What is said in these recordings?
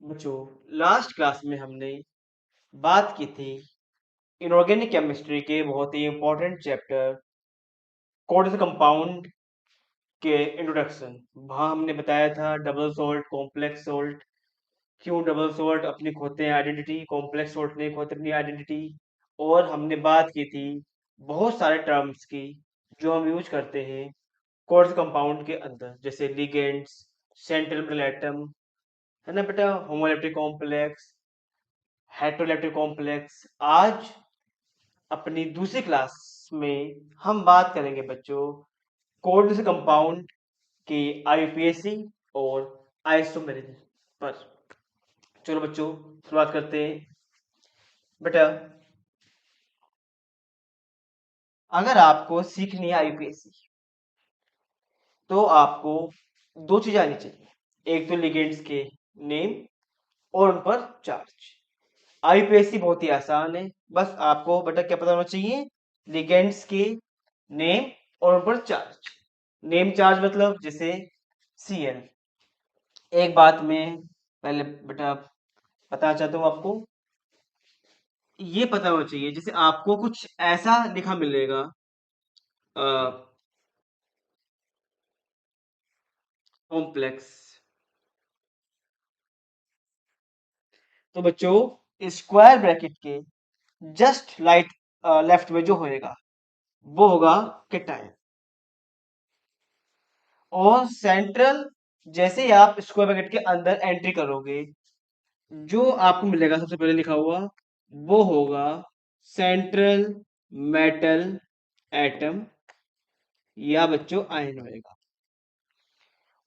बच्चों, last class में हमने बात की थी इनऑर्गेनिक केमिस्ट्री के बहुत ही इंपॉर्टेंट चैप्टर कोर्स कंपाउंड के इंट्रोडक्शन। वहाँ हमने बताया था डबल सॉल्ट, कॉम्प्लेक्स सॉल्ट, क्यों डबल सॉल्ट अपनी खोते हैं आइडेंटिटी, कॉम्प्लेक्स सॉल्ट नहीं खोते अपनी आइडेंटिटी। और हमने बात की थी बहुत सारे टर्म्स की जो हम यूज करते हैं कोर्स कंपाउंड के अंदर, जैसे लिगेंड्स, सेंट्रल मेटल एटम, है ना बेटा, होमोलैप्टिक कॉम्प्लेक्स, हेटेरोलैप्टिक कॉम्प्लेक्स। आज अपनी दूसरी क्लास में हम बात करेंगे बच्चों कोर्स कंपाउंड की आईयूपीएसी और आइसोमेरिज्म पर। चलो बच्चों, शुरुआत करते हैं। बेटा, अगर आपको सीखनी है आईयूपीएसी तो आपको दो चीजें आनी चाहिए। एक तो लिगेंड्स के नेम और उन पर चार्ज। आईयूपीएसी बहुत ही आसान है, बस आपको बेटा क्या पता होना चाहिए, लिगेंड्स के नेम और उन पर चार्ज। नेम चार्ज मतलब जैसे सीएल। एक बात मैं पहले बेटा बताना चाहता हूँ आपको, ये पता होना चाहिए जैसे आपको कुछ ऐसा लिखा मिलेगा कॉम्प्लेक्स, तो बच्चों स्क्वायर ब्रैकेट के जस्ट लाइट लेफ्ट में जो होएगा वो होगा केटायन। और सेंट्रल, जैसे ही आप स्क्वायर ब्रैकेट के अंदर एंट्री करोगे जो आपको मिलेगा सबसे पहले लिखा हुआ वो होगा सेंट्रल मेटल एटम, या बच्चों आयन होएगा।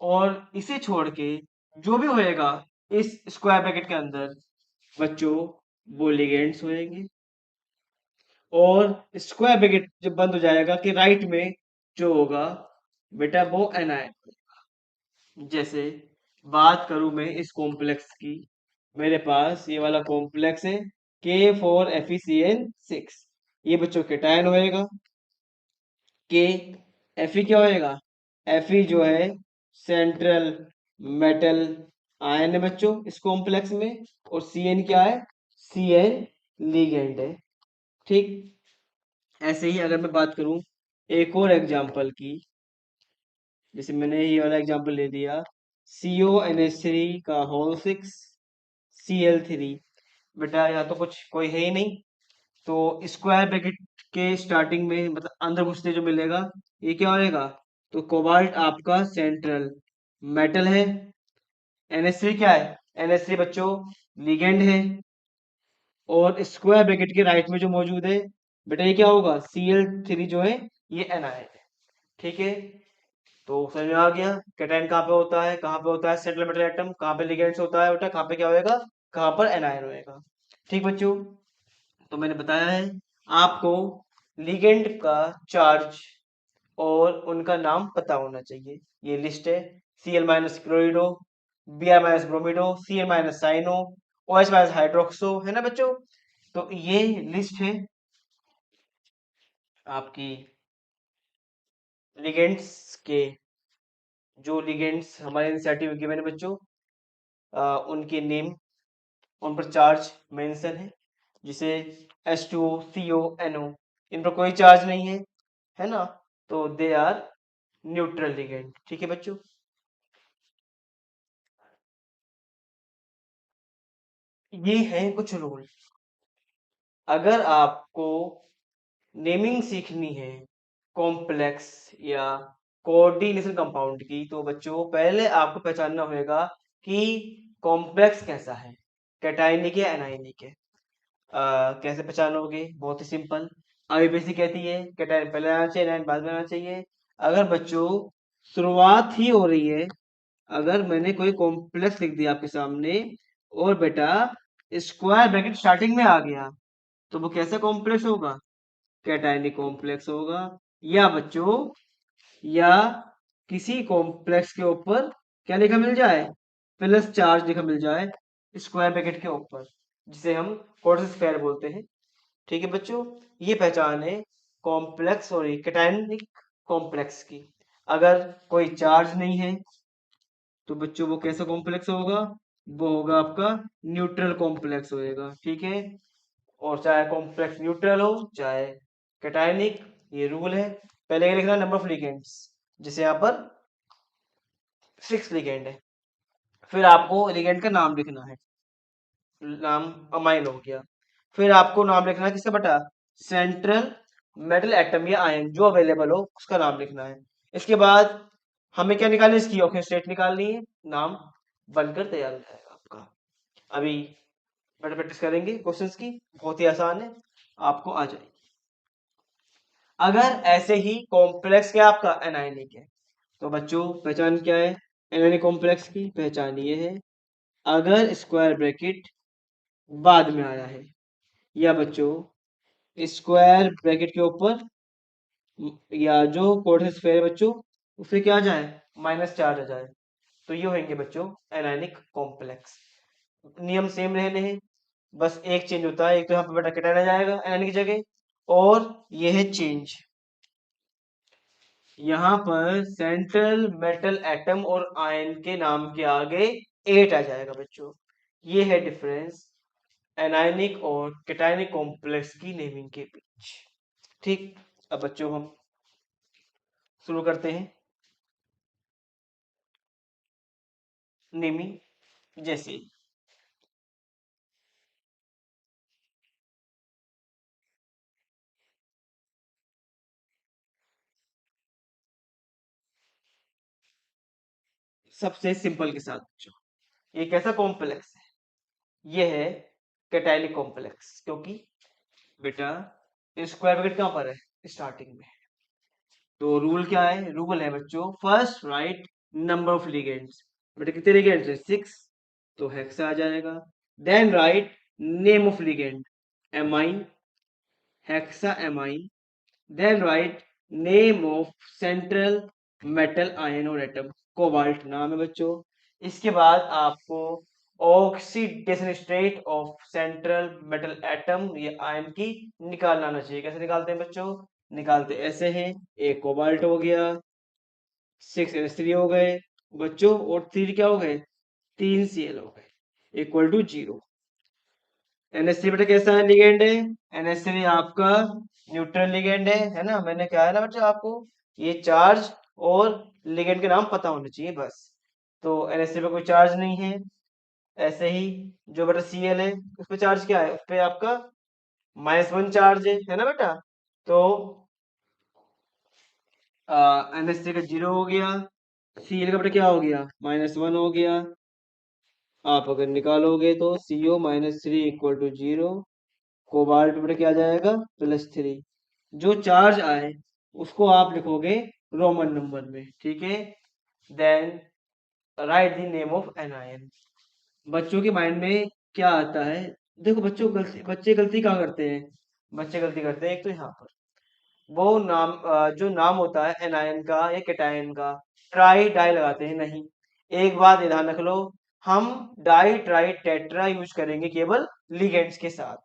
और इसे छोड़ के जो भी होएगा इस स्क्वायर ब्रैकेट के अंदर बच्चों वो लिगेंड्स होएंगे। और स्क्वायर ब्रैकेट जब बंद हो जाएगा कि राइट में जो होगा बेटा वो एनायन। जैसे बात करूं मैं इस कॉम्प्लेक्स की, मेरे पास ये वाला कॉम्प्लेक्स है K4FeCN6, ये बच्चों केटायन होएगा। के Fe क्या होएगा, Fe जो है सेंट्रल मेटल आयन है बच्चों इस कॉम्प्लेक्स में। और Cn क्या है, Cn लिगेंड है। ठीक, ऐसे ही अगर मैं बात करूं एक और एग्जांपल की, जैसे मैंने ये वाला एग्जांपल ले दिया CONH3 का होल 6 Cl3। बेटा यहाँ तो कुछ कोई है ही नहीं, तो स्क्वायर ब्रैकेट के स्टार्टिंग में मतलब अंदर घुसते जो मिलेगा ये क्या होएगा, तो कोबाल्ट आपका सेंट्रल मेटल है। NH3 क्या है, NH3 बच्चों लिगेंड है। और स्क्वायर ब्रैकेट के राइट में जो मौजूद है बेटा ये क्या होगा, Cl3 जो है ये एनायन है। ठीक है, तो समझ में आ गया कैटायन कहाँ पे होता है, कहाँ पे होता है सेंट्रल मेटल एटम, कहाँ पे लिगेंड्स होता है बेटा, कहाँ पे क्या होएगा, कहाँ पर एनायन होएगा। ठीक बच्चों, तो मैंने बताया है आपको लिगेंड का चार्ज और उनका नाम पता होना चाहिए। ये लिस्ट है, Cl minus chlorido, Br minus bromido, Cl minus cyano, OH minus hydroxo, है ना बच्चों। तो ये लिस्ट है आपकी लिगेंड्स के, जो लिगेंड्स हमारे एनसीईआरटी में गिवन है बच्चों, उनके नेम, उन पर चार्ज मेंशन है। जिसे H2O, CO, NO, इन पर कोई चार्ज नहीं है ना, तो दे आर न्यूट्रल लिगेंड। ठीक है बच्चों, ये है कुछ रूल। अगर आपको नेमिंग सीखनी है कॉम्प्लेक्स या कोऑर्डिनेशन कंपाउंड की, तो बच्चों पहले आपको पहचानना होगा कि कॉम्प्लेक्स कैसा है, कैटायनिक या एनायनिक है। कैसे पहचानोगे, बहुत ही सिंपल। आईयूपीएसी कहती है कैटायन पहले आना चाहिए, एनायन बाद में आना चाहिए। अगर बच्चों शुरुआत ही हो रही है, अगर मैंने कोई कॉम्प्लेक्स लिख दिया आपके सामने और बेटा स्क्वायर ब्रैकेट स्टार्टिंग में आ गया, तो वो कैसा कॉम्प्लेक्स होगा, कैटायनिक कॉम्प्लेक्स होगा। या बच्चों, या किसी कॉम्प्लेक्स के ऊपर क्या लिखा मिल जाए, प्लस चार्ज लिखा मिल जाए स्क्वायर ब्रैकेट के ऊपर, जिसे हम क्वार्टर स्क्वायर बोलते हैं। ठीक है बच्चों, ये पहचान है कॉम्प्लेक्स और कैटायनिक कॉम्प्लेक्स की। अगर कोई चार्ज नहीं है तो बच्चों वो कैसा कॉम्प्लेक्स होगा, वो होगा आपका न्यूट्रल कॉम्प्लेक्स होएगा, ठीक है। और चाहे कॉम्प्लेक्स न्यूट्रल हो चाहे कैटायनिक, ये रूल है। पहले ये लिखना नंबर ऑफ लिगेंड्स, जैसे यहाँ पर 6 लिगेंड है। फिर आपको लिगेंड का नाम लिखना है, नाम अमाइन हो गया। फिर आपको नाम लिखना है किसका बेटा, सेंट्रल मेटल एटम या आयन जो अवेलेबल हो उसका नाम लिखना है। इसके बाद हमें क्या निकालनी है, इसकी ऑक्सीजन स्टेट निकालनी है, नाम बनकर तैयार हो जाएगा आपका। अभी बेटा प्रैक्टिस करेंगे क्वेश्चंस की, बहुत ही आसान है, आपको आ जाएगी। अगर ऐसे ही कॉम्प्लेक्स क्या आपका एनायनिक है, तो बच्चों पहचान क्या है एनायनिक कॉम्प्लेक्स की, पहचान ये है, अगर स्क्वायर ब्रैकेट बाद में आया है, या बच्चों स्क्वायर ब्रैकेट के ऊपर या जो कोऑर्डिनेट स्फीयर है बच्चों, उससे क्या आ जाए माइनस चार्ज आ जाए, तो ये होंगे बच्चों एनायनिक कॉम्प्लेक्स। नियम सेम रहने हैं, बस एक चेंज होता है, एक तो यहाँ पे बेटा कैटायन आ जाएगा एनायन की जगह, और ये है चेंज, यहाँ पर सेंट्रल मेटल एटम और आयन के नाम के आगे 8 आ जाएगा बच्चों। ये है डिफरेंस एनायनिक और कैटायनिक कॉम्प्लेक्स की नेमिंग के बीच। ठीक, अब बच्चों हम शुरू करते हैं नेमिंग। जैसे सबसे सिंपल के साथ बच्चों, ये कैसा कॉम्प्लेक्स है, ये है कैटायनिक कॉम्प्लेक्स, क्योंकि बेटा स्क्वायर ब्रैकेट कहाँ पर है स्टार्टिंग में, तो रूल क्या है, रूल है बच्चों first write number of ligands, बेटा कितने लिगेंड्स है 6, तो हेक्सा आ जाएगा। Then write name of ligand, amine, hexa amine. Then write name of central metal ion और एटम, कोबाल्ट नाम है बच्चों। इसके बाद आपको oxidation state of central metal atom या आयन की निकालना आना चाहिए। कैसे निकालते हैं बच्चों, निकालते ऐसे हैं, एक कोबाल्ट हो गया, 6 NH3 हो गए बच्चों, और 3 क्या हो गए, 3 Cl हो गए, इक्वल टू 0। NH3 बेटा कैसा है लिगेंड है, NH3 आपका न्यूट्रल लिगेंड है ना, मैंने कहा है ना बच्चा आपको, ये चार्ज और लिगेंड के नाम पता होने चाहिए बस। तो NH3 पे कोई चार्ज नहीं है, ऐसे ही जो बेटा Cl है उस पे चार्ज क्या है, उस पे आपका -1 चार्ज है ना बेटा। तो NH3 का 0 हो गया, Cl का बेटा क्या हो गया -1 हो गया। आप अगर निकालोगे तो CO-3 इक्वल टू 0, कोबाल्ट में क्या आ जाएगा +3। जो चार्ज आए उसको आप लिखोगे रोमन नंबर में, ठीक है। Then write the name of anion. बच्चों के माइंड में क्या आता है, देखो बच्चों बच्चे गलती कहाँ करते हैं, बच्चे गलती करते हैं एक तो यहाँ पर वो नाम जो नाम होता है एनायन का या कैटायन का, ट्राई डाई लगाते हैं नहीं। एक बात ये ध्यान रख लो, हम डाई ट्राई टेट्रा यूज करेंगे केवल लिगेंड्स के साथ,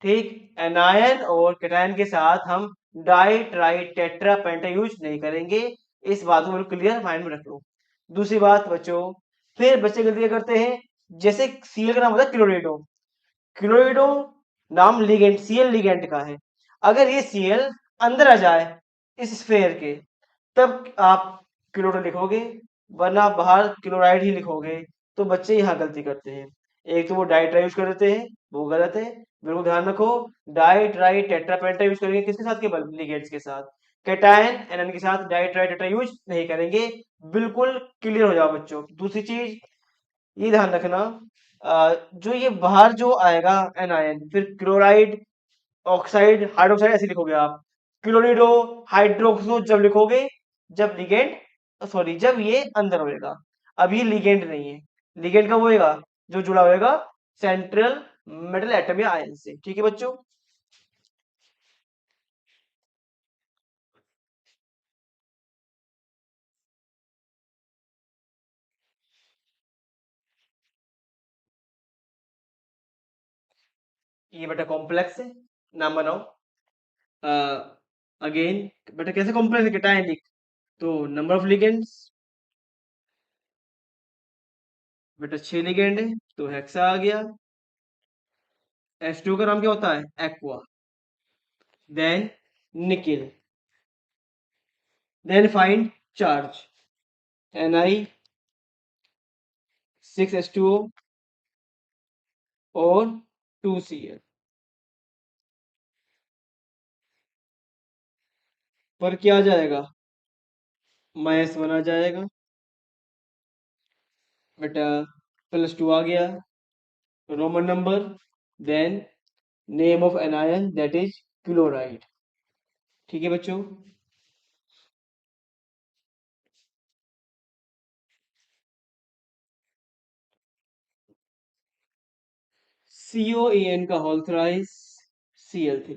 ठीक। एनायन और कैटायन के साथ हम डाई ट्राई टेट्रा पेंटा यूज नहीं करेंगे, इस बात को बिल्कुल क्लियर माइंड में रख लो। दूसरी बात बच्चों, फिर बच्चे गलती करते हैं, जैसे सीएल का नाम होता है क्लोरिडो, क्लोरिडो नाम लिगेंड सीएल लिगेंड का है, अगर ये सीएल अंदर आ जाए इस स्फेयर के तब आप क्लोरो लिखोगे, वरना बाहर क्लोराइड ही लिखोगे। तो बच्चे यहाँ गलती करते हैं, एक तो वो डाइट्राई यूज कर देते हैं, वो गलत है, बिल्कुल ध्यान रखो। डाइट्राई टेट्रापेंटा यूज करेंगे किसके साथ, केवल लिगेंड्स के साथ। कैटायन एनएन के साथ डाइट्राई टेट्रा यूज नहीं करेंगे, बिल्कुल क्लियर हो जाओ बच्चों। दूसरी चीज ये ध्यान रखना, जो ये बाहर जो आएगा एनायन, फिर क्लोराइड ऑक्साइड हाइड्रोक्साइड ऐसे लिखोगे आप, क्लोरिडो हाइड्रोक्सो जब लिखोगे जब लिगेंड, सॉरी जब ये अंदर होएगा, अब ये लिगेंड नहीं है, लिगेंड कब होएगा, जो जुड़ा होएगा सेंट्रल मेटल एटम या आयन से, ठीक है बच्चों। ये बेटा कॉम्प्लेक्स है, नाम बनाओ। अगेन बेटा कैसे कॉम्प्लेक्स है कैटायनिक, तो नंबर ऑफ लिगेंड्स बेटा 6 लिगेंड है तो हेक्सा आ गया। H2 का नाम क्या होता है? Aqua. Then nickel. Then find charge. Ni6H2O और 2Cl पर क्या आ जाएगा? -1 आ जाएगा। बेटा +2 आ गया Roman number. Then name of anion that is chloride. ठीक है बच्चों। COAN का होल थ्राइस Cl3।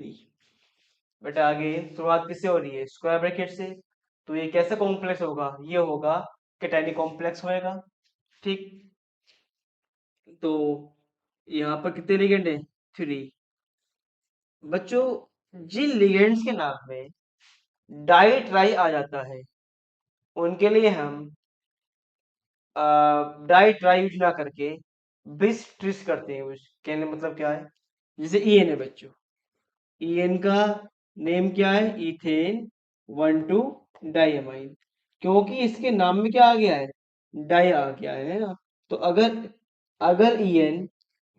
बेटा आगे शुरुआत किससे हो रही है? स्क्वायर ब्रैकेट से। तो ये कैसा कॉम्प्लेक्स होगा? ये होगा कैटायनिक कॉम्प्लेक्स होएगा। ठीक। तो यहाँ पर कितने लिगेंड है? 3। बच्चों जिन लिगेंड्स के नाम में डाई ट्राई आ जाता है उनके लिए हम डाई ट्राई यूज ना करके बिस ट्रिस करते हैं। उस कहने का मतलब क्या है? जैसे EN है बच्चों। EN का नेम क्या है? Ethane 1,2 diamine. क्योंकि इसके नाम में क्या आ गया है? डाई आ गया है ना। तो अगर अगर EN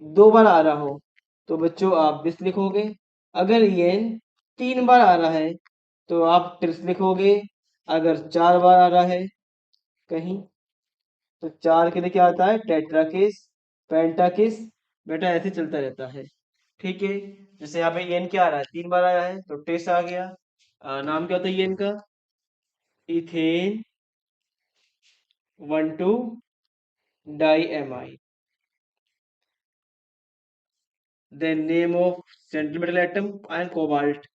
2 बार आ रहा हो तो बच्चों आप बिस लिखोगे। अगर EN 3 बार आ रहा है तो आप ट्रिस लिखोगे। अगर 4 बार आ रहा है कहीं तो 4 के लिए क्या आता है? टेट्राकिस, पेंटाकिस। बेटा ऐसे चलता रहता है। ठीक है। जैसे यहाँ पे EN क्या आ रहा है? 3 बार आया है तो ट्रिस आ गया। नाम क्या होता है EN का? Ethane 1,2 diamine. Then name of central metal atom ion cobalt.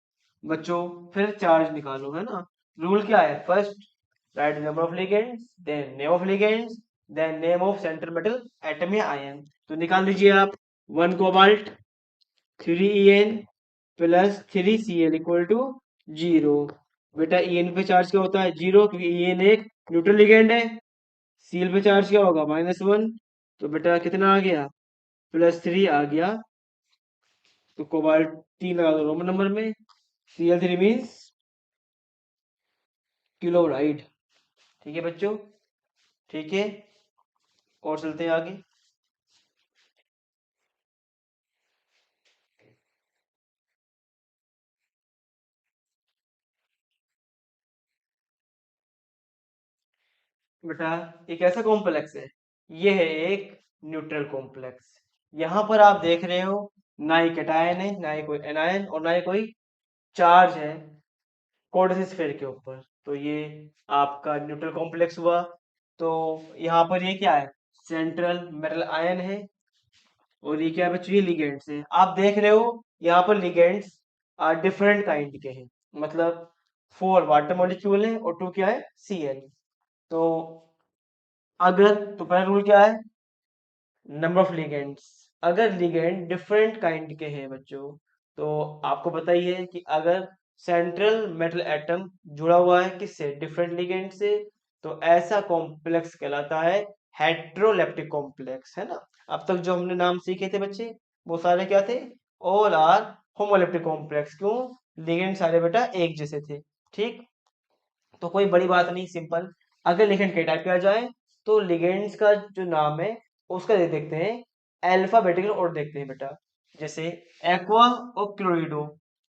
बच्चों फिर चार्ज निकालो है ना। रूल क्या है? First write number of ligands, then name of ligands, then name of central metal atom या आयन। तो निकाल लीजिए आप। 1 cobalt 3En plus 3Cl equal to 0। बेटा EN पे चार्ज क्या होता है? 0, क्योंकि EN एक न्यूट्रल लिगेंड है। Cl पे चार्ज क्या होगा? -1। तो बेटा कितना आ गया? +3 आ गया। तो कोबाल्ट 3 लगा दो रोमन नंबर में। Cl3 means chloride. ठीक है बच्चों। ठीक है। और चलते हैं आगे। बेटा एक ऐसा कॉम्प्लेक्स है, ये है एक न्यूट्रल कॉम्प्लेक्स। यहाँ पर आप देख रहे हो ना ही कैटायन है, ना ही कोई एनायन और ना ही कोई चार्ज है कोऑर्डिनेट स्फीयर के ऊपर। तो ये आपका न्यूट्रल कॉम्प्लेक्स हुआ। तो यहाँ पर ये क्या है? सेंट्रल मेटल आयन है। और ये क्या है बच्चों? ये लिगेंड्स है। आप देख रहे हो यहाँ पर लिगेंड्स डिफरेंट काइंड के हैं। मतलब 4 वाटर मॉलिक्यूल है और 2 क्या है? Cl। तो अगर तो पहला रूल क्या है? Number of ligands. अगर लिगेंड डिफरेंट काइंड के हैं बच्चों तो आपको पता ही है कि अगर सेंट्रल मेटल एटम जुड़ा हुआ है किससे? डिफरेंट लिगेंड से। तो ऐसा कॉम्प्लेक्स कहलाता है हेट्रोलेप्टिक कॉम्प्लेक्स, है ना। अब तक जो हमने नाम सीखे थे बच्चे वो सारे क्या थे? All are homoleptic complex. क्यों? लिगेंड सारे बेटा एक जैसे थे। ठीक। तो कोई बड़ी बात नहीं, सिंपल। अगर लिगेंड के टाइप पे आ जाए तो लिगेंड्स का जो नाम है उसका दे देखते हैं अल्फाबेटिकल और देखते हैं बेटा। जैसे एक्वा और क्लोरिडो,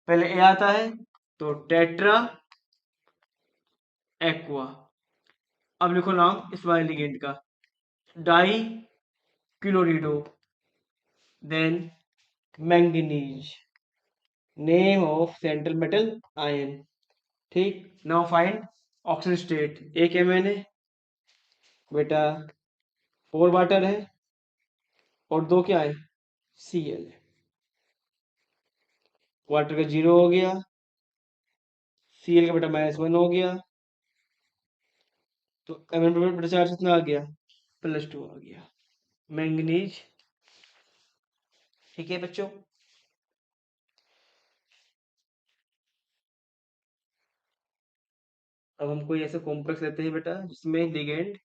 पहले ए आता है तो टेट्रा एक्वा। अब लिखो नाम इस वाले लिगेंड का, di chlorido. Then manganese, name of central metal ion. ठीक। Now find oxygen state. एक एमएन है बेटा, 4 वाटर है और 2 क्या है? Cl। वाटर का 0 हो गया, Cl का बेटा -1 हो गया। तो एमएन पर बेटा चार्ज कितना आ गया? +2 आ गया। मैंगनीज। ठीक है बच्चों। अब हम कोई ऐसे कॉम्प्लेक्स लेते हैं बेटा जिसमें लिगेंड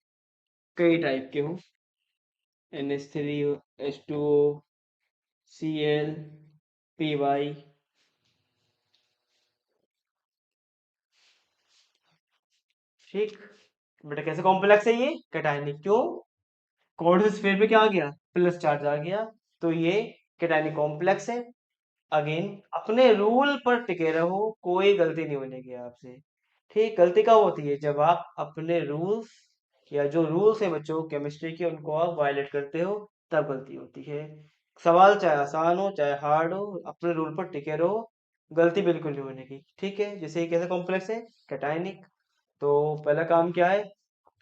कई टाइप के हों। NH3 H2O Cl Py। ठीक बेटा, कैसे कॉम्प्लेक्स है ये? कैटायनिक। क्यों? कोऑर्डिनेट स्फीयर पे क्या आ गया? प्लस चार्ज आ गया। तो ये कैटायनिक कॉम्प्लेक्स है। अगेन अपने रूल पर टिके रहो, कोई गलती नहीं बनेगी आपसे। ठीक, गलती कब होती है? जब आप अपने रूल्स या जो रूल्स है बच्चों केमिस्ट्री के उनको आप वायलेट करते हो, तब गलती होती है। सवाल चाहे आसान हो चाहे हार्ड हो, अपने रूल पर टिके रहो, गलती बिल्कुल नहीं बनेगी। ठीक है, जैसे ये कैसा कॉम्प्लेक्स है? कैटायनिक। तो पहला काम क्या है?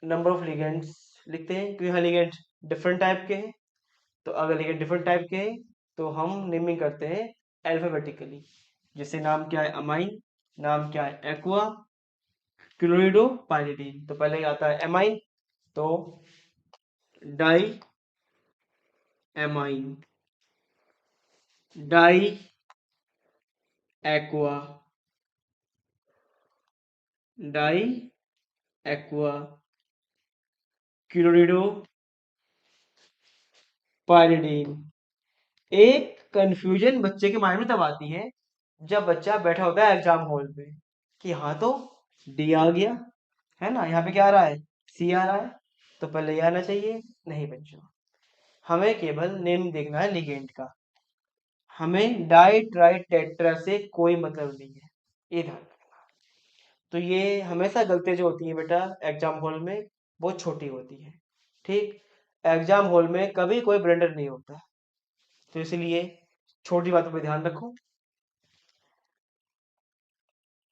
नंबर ऑफ लिगेंड्स लिखते हैं, क्योंकि यहाँ लिगेंड डिफरेंट टाइप के हैं। तो अगर लिगेंड डिफरेंट टाइप के हैं तो हम नेमिंग करते हैं अल्फाबेटिकली। जैसे नाम क्या है? अमाइन। नाम क्या है? Aqua chlorido pyridine. तो पहले आता है एमाइन, तो di amine, di aqua, di aqua chlorido pyridine. एक कंफ्यूजन बच्चे के माइंड में तब आती है जब बच्चा बैठा होता है एग्जाम हॉल पे कि हाँ तो डी आ गया है ना, यहाँ पे क्या आ रहा है? सी आ रहा है, तो पहले ये आना चाहिए। नहीं बच्चों, हमें केवल नेम देखना है लिगेंड का, हमें डाई ट्राई टेट्रा से कोई मतलब नहीं है। ये ध्यान रखना। तो ये हमेशा गलतियां जो होती हैं बेटा एग्जाम हॉल में, बहुत छोटी होती है। ठीक, एग्जाम हॉल में कभी कोई ब्लेंडर नहीं होता, तो इसलिए छोटी बातों पर ध्यान रखो।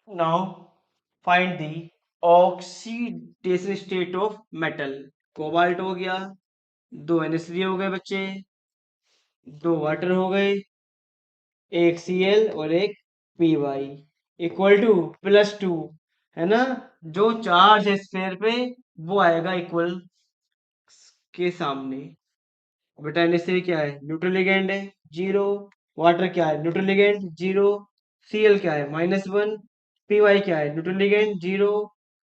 Now find the oxidation state of metal. Cobalt हो गया, दो NH3 हो गए बच्चे, दो वाटर हो गए, एक Cl और एक Py, इक्वल टू +2, है ना? जो चार्ज है स्फीयर पे वो आएगा इक्वल के सामने। बेटा NH3 क्या है? न्यूट्रल लिगेंड है, 0। वाटर क्या है? Neutral ligand, 0। Cl क्या है? -1। Py क्या है? Neutral ligand, 0।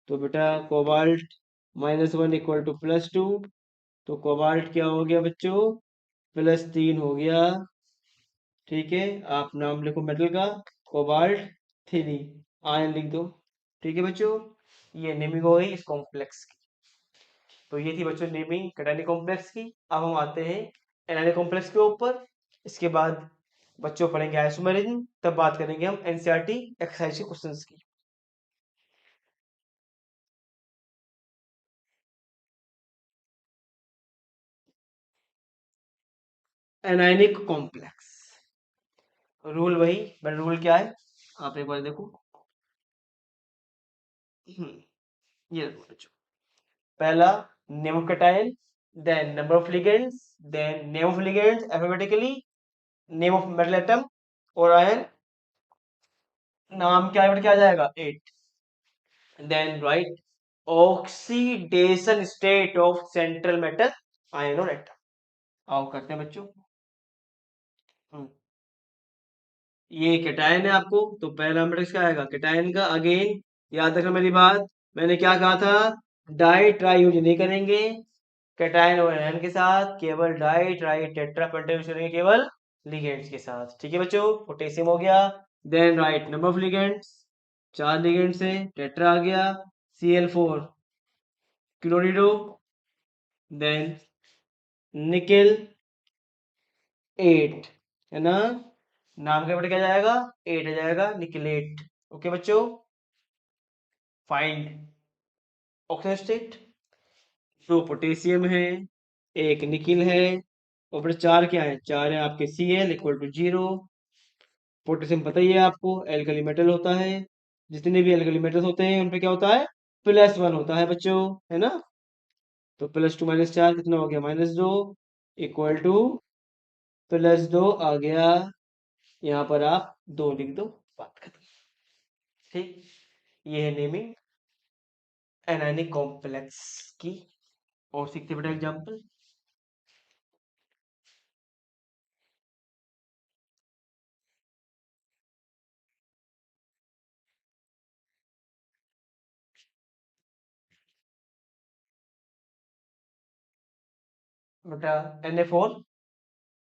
तो बेटा कोबाल्ट -1 इक्वल टू +2, तो कोबाल्ट क्या हो गया बच्चों? +3 हो गया। ठीक है, आप नाम लिखो मेटल का, कोबाल्ट 3, आयन लिख दो। ठीक है बच्चों, ये नेमिंग हो गई इस कॉम्प्लेक्स की। तो ये थी बच्चों नेमिंग कैटायनिक कॉम्प्लेक्स की। अब हम आते हैं एनायनिक कॉम्प्लेक्स के ऊपर। इसके बाद बच्चों पढ़ेंगे आइसोमेरिज्म, तब बात करेंगे हम एनसीईआरटी एक्सरसाइज के क्वेश्चंस की। एनायनिक कॉम्प्लेक्स रूल वही, बट रूल क्या है आप एक बार देखो। ये देखो बच्चों, पहला name of cation, then number of ligands, then name of ligands alphabetically, name of metal atom और आयन, नाम क्या है क्या आ जाएगा? 8। Then write oxidation state of central metal ion और एटम। आओ करते हैं बच्चों। हम्म, ये कैटायन है आपको, तो पहला नंबर किसका आएगा? कैटायन का। अगेन याद रखना मेरी बात, मैंने क्या कहा था? डाई ट्राई यूज नहीं करेंगे कैटायन और आयन के साथ, केवल डाई ट्राई टेट्रा पेंटा यूज करेंगे केवल लिगेंड्स के साथ। ठीक है बच्चों, पोटेशियम हो गया। Then write number of ligands, 4 ligands है, टेट्रा आ गया। Cl4 क्लोरिडो, देन निकेल 8, है ना? नाम का बेटा क्या जाएगा? 8 आ जाएगा, निकलेट। ओके बच्चों, फाइंड ऑक्सीजन स्टेट। दो पोटेशियम है, एक निकिल है, और फिर 4 क्या है? 4 है आपके Cl इक्वल टू 0। पोटेशियम पता ही है आपको एल्कली मेटल होता है, जितने भी एल्कली मेटल्स होते हैं उन पे क्या होता है? +1 होता है बच्चों, है ना? तो +2 -4 कितना हो गया? -2 इक्वल टू +2 आ गया। यहाँ पर आप 2 लिख दो, बात खत्म। ठीक, ये है नेमिंग एनायनिक कॉम्प्लेक्स की। और सीखते बेटा एग्जाम्पल। बेटा Na4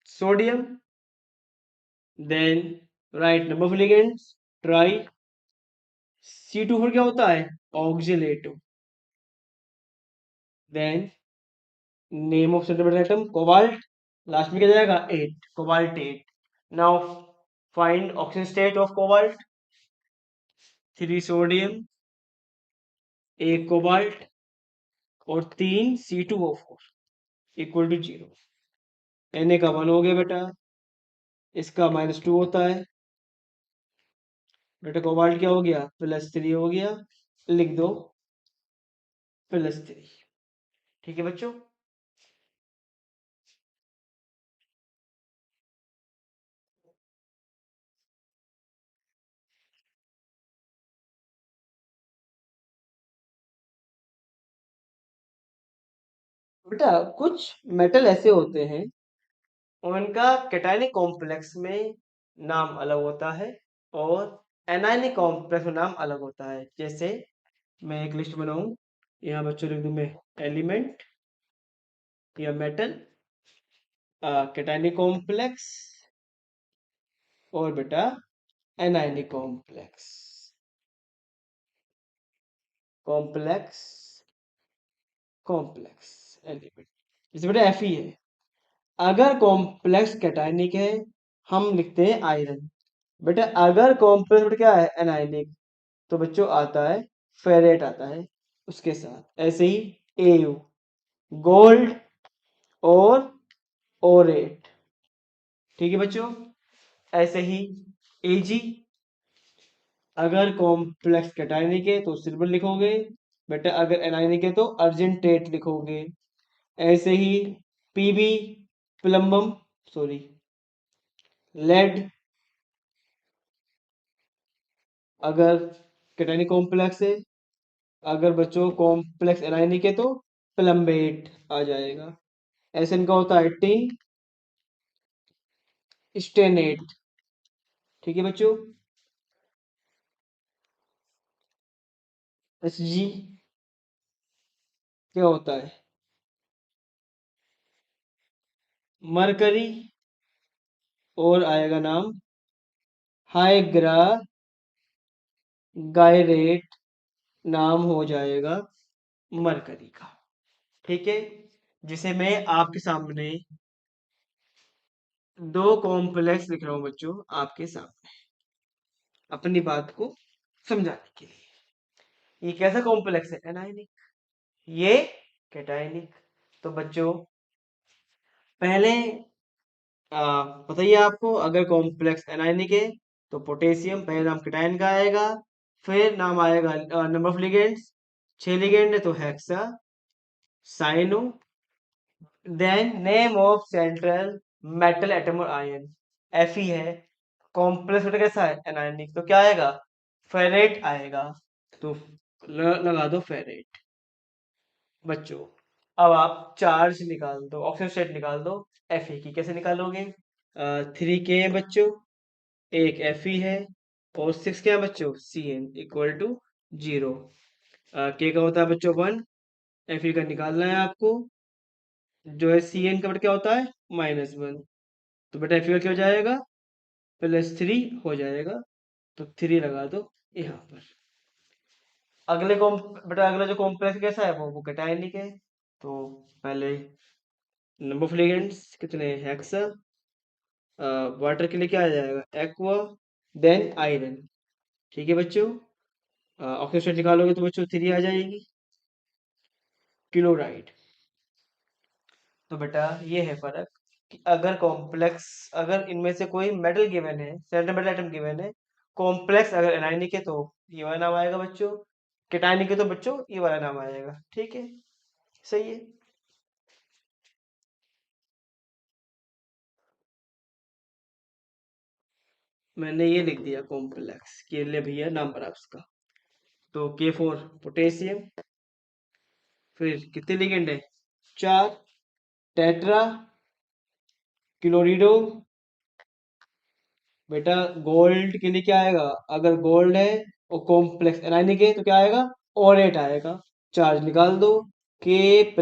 sodium, then write number of ligands tri, C2 क्या होता है oxalative, then name of central atom cobalt, last में क्या जाएगा 8 cobalt 8। Now find oxygen state of cobalt, 3 sodium, 1 cobalt और 3 C2O4 इक्वल टू 0। Na का 1 हो गया बेटा, इसका -2 होता है बेटा, कोबाल्ट क्या हो गया +3 हो गया, लिख दो +3। ठीक है बच्चों। बेटा कुछ मेटल ऐसे होते हैं उनका कैटायनिक कॉम्प्लेक्स में नाम अलग होता है और एनायनिक कॉम्प्लेक्स में नाम अलग होता है। जैसे मैं एक लिस्ट बनाऊं, यहाँ बच्चों लिख दूं मैं एलिमेंट या मेटल, कैटायनिक कॉम्प्लेक्स और बेटा anionic complex, complex complex element. जैसे बेटा Fe है, अगर कॉम्प्लेक्स कैटायनिक है हम लिखते हैं आयरन। बेटा अगर कॉम्प्लेक्स बेटा क्या है एनायनिक, तो बच्चों आता है फेरेट आता है उसके साथ। ऐसे ही Au गोल्ड और ओरेट। ठीक है बच्चों। ऐसे ही Ag अगर कॉम्प्लेक्स कैटायनिक है तो सिल्वर लिखोगे बेटा, अगर एनायनिक है तो अर्जेंटेट लिखोगे। ऐसे ही Pb प्लम्बम सॉरी लेड अगर कैटायनिक कॉम्प्लेक्स है, अगर बच्चों कॉम्प्लेक्स एनायनिक है तो प्लम्बेट आ जाएगा। ऐसे इनका होता है टिन स्टेनेट। ठीक है बच्चों। Hg क्या होता है मरकरी और आएगा नाम हाइग्रागायरेट, नाम हो जाएगा मरकरी का। ठीक है, जिसे मैं आपके सामने दो कॉम्प्लेक्स लिख रहा हूं बच्चों आपके सामने अपनी बात को समझाने के लिए। ये कैसा कॉम्प्लेक्स है एनायनिक, ये कैटायनिक। तो बच्चों पहले बताइए आपको, अगर कॉम्प्लेक्स एनायनिक है तो पोटेशियम पहले नाम कैटायन का आएगा, फिर नाम आएगा नंबर ऑफ लिगेंड्स, 6 लिगेंड है तो hexa cyano, then name of central metal atom और आयन Fe है, कॉम्प्लेक्स बेटा कैसा है एनायनिक, तो क्या आएगा फेरेट आएगा। तो लगा दो फेरेट। बच्चों अब आप चार्ज निकाल दो, ऑक्सीजन स्टेट निकाल दो Fe की। कैसे निकालोगे 3K है बच्चों, एक Fe है और 6 क्या है बच्चों Cn इक्वल टू 0। K का होता है बच्चों 1, Fe का निकालना है आपको, जो है Cn का बेटा क्या होता है -1। तो बेटा Fe का क्या हो जाएगा +3 हो जाएगा, तो 3 लगा दो यहाँ पर। अगले बेटा अगला जो कॉम्प्लेक्स कैसा है वो कैटायनिक है। तो पहले नंबर ऑफ लिगेंड्स कितने हेक्सा, वाटर के लिए क्या आ जाएगा एक्वा, देन आयरन। ठीक है बच्चों, ऑक्सीजन निकालोगे तो बच्चों 3 आ जाएगी क्लोराइड। तो बेटा ये है फर्क कि अगर कॉम्प्लेक्स, अगर इनमें से कोई मेटल गिवन है सेंट्रल मेटल एटम गिवन है, कॉम्प्लेक्स अगर एनायनिक है तो ये वाला नाम आएगा बच्चों, कैटायनिक है तो बच्चों ये वाला नाम आएगा। ठीक है, सही है। मैंने ये लिख दिया कॉम्प्लेक्स के लिए भैया नाम बना उसका। तो K4 पोटेशियम, फिर कितने लिगेंड है 4, टेट्रा क्लोरिडो, बेटा गोल्ड के लिए क्या आएगा, अगर गोल्ड है और कॉम्प्लेक्स एनायनिक है तो क्या आएगा ओरेट आएगा। चार्ज निकाल दो K +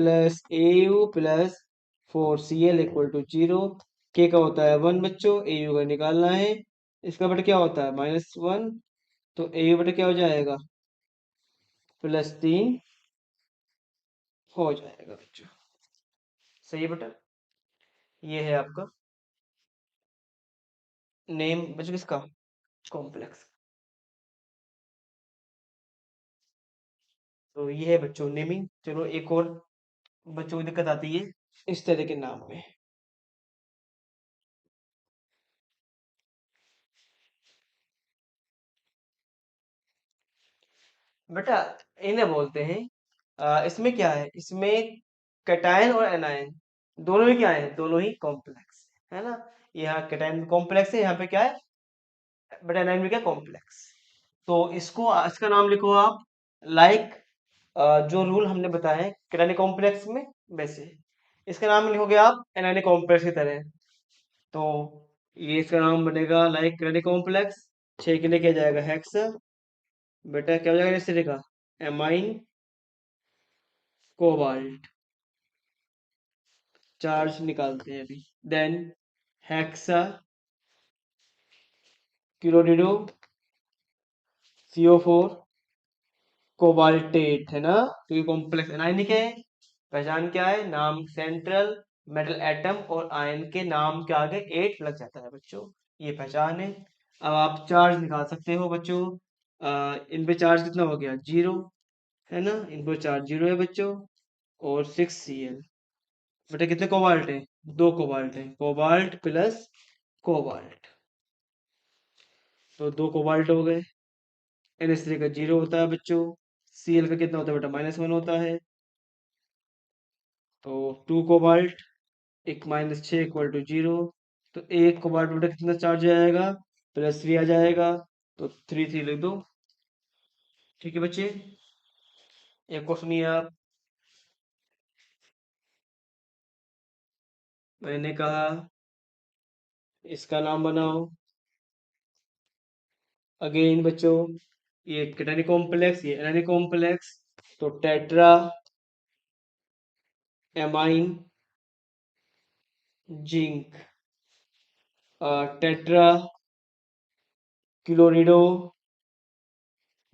Au + 4Cl equal to 0। के का होता है 1 बच्चों, एयू का निकालना है। इसका बटा क्या होता है -1, तो एयू बटा क्या हो जाएगा +3 हो जाएगा बच्चों। सही है बेटा, ये है आपका नेम बच्चों किसका, कॉम्प्लेक्स। तो ये है बच्चों नेमिंग। चलो एक और बच्चों को दिक्कत आती है इस तरह के नाम में। बेटा इन्हें बोलते हैं इसमें क्या है, इसमें कैटायन और एनायन दोनों ही क्या है, दोनों ही कॉम्प्लेक्स है ना। यहाँ कैटायन कॉम्प्लेक्स है, यहाँ पे क्या है बेटा एनायन में क्या कॉम्प्लेक्स। तो इसको इसका नाम लिखो आप लाइक जो रूल हमने बताया है कैटायनिक कॉम्प्लेक्स में वैसे इसका नाम लिखोगे आप एनायनिक कॉम्प्लेक्स की तरह। तो ये इसका नाम बनेगा लाइक कैटायनिक कॉम्प्लेक्स। 6 के लिए क्या जाएगा हेक्स, बेटा क्या हो जाएगा इस तरह का एमाइन कोबाल्ट। चार्ज निकालते हैं अभी। देन हेक्सा क्लोरिडो CO4 कोबाल्टेट है ना, क्योंकि कॉम्प्लेक्स एनायनिक है। पहचान क्या है, नाम सेंट्रल मेटल एटम और आयन के नाम के आगे 8 लग जाता है बच्चों, ये पहचान है। अब आप चार्ज निकाल सकते हो बच्चों। इन पे चार्ज कितना हो गया 0 है ना, इन पर चार्ज 0 है बच्चों। और 6Cl बेटा कितने कोबाल्ट है, 2 कोबाल्ट है, कोबाल्ट प्लस कोबाल्ट, तो 2 कोबाल्ट हो गए। NH3 का 0 होता है बच्चों। Cl का कितना होता है बेटा -1 होता है, तो 2 कोबाल्ट, एक -6 इक्वल टू 0। तो एक कोबाल्ट बेटा कितना चार्ज आएगा +3 आ जाएगा, तो 3 3 लिख दो। ठीक है बच्चे, एक को सुनिए आप। मैंने कहा इसका नाम बनाओ। अगेन बच्चों ये कैटायनिक कॉम्प्लेक्स, ये एनायनिक कॉम्प्लेक्स, तो tetra amine zinc, tetra chlorido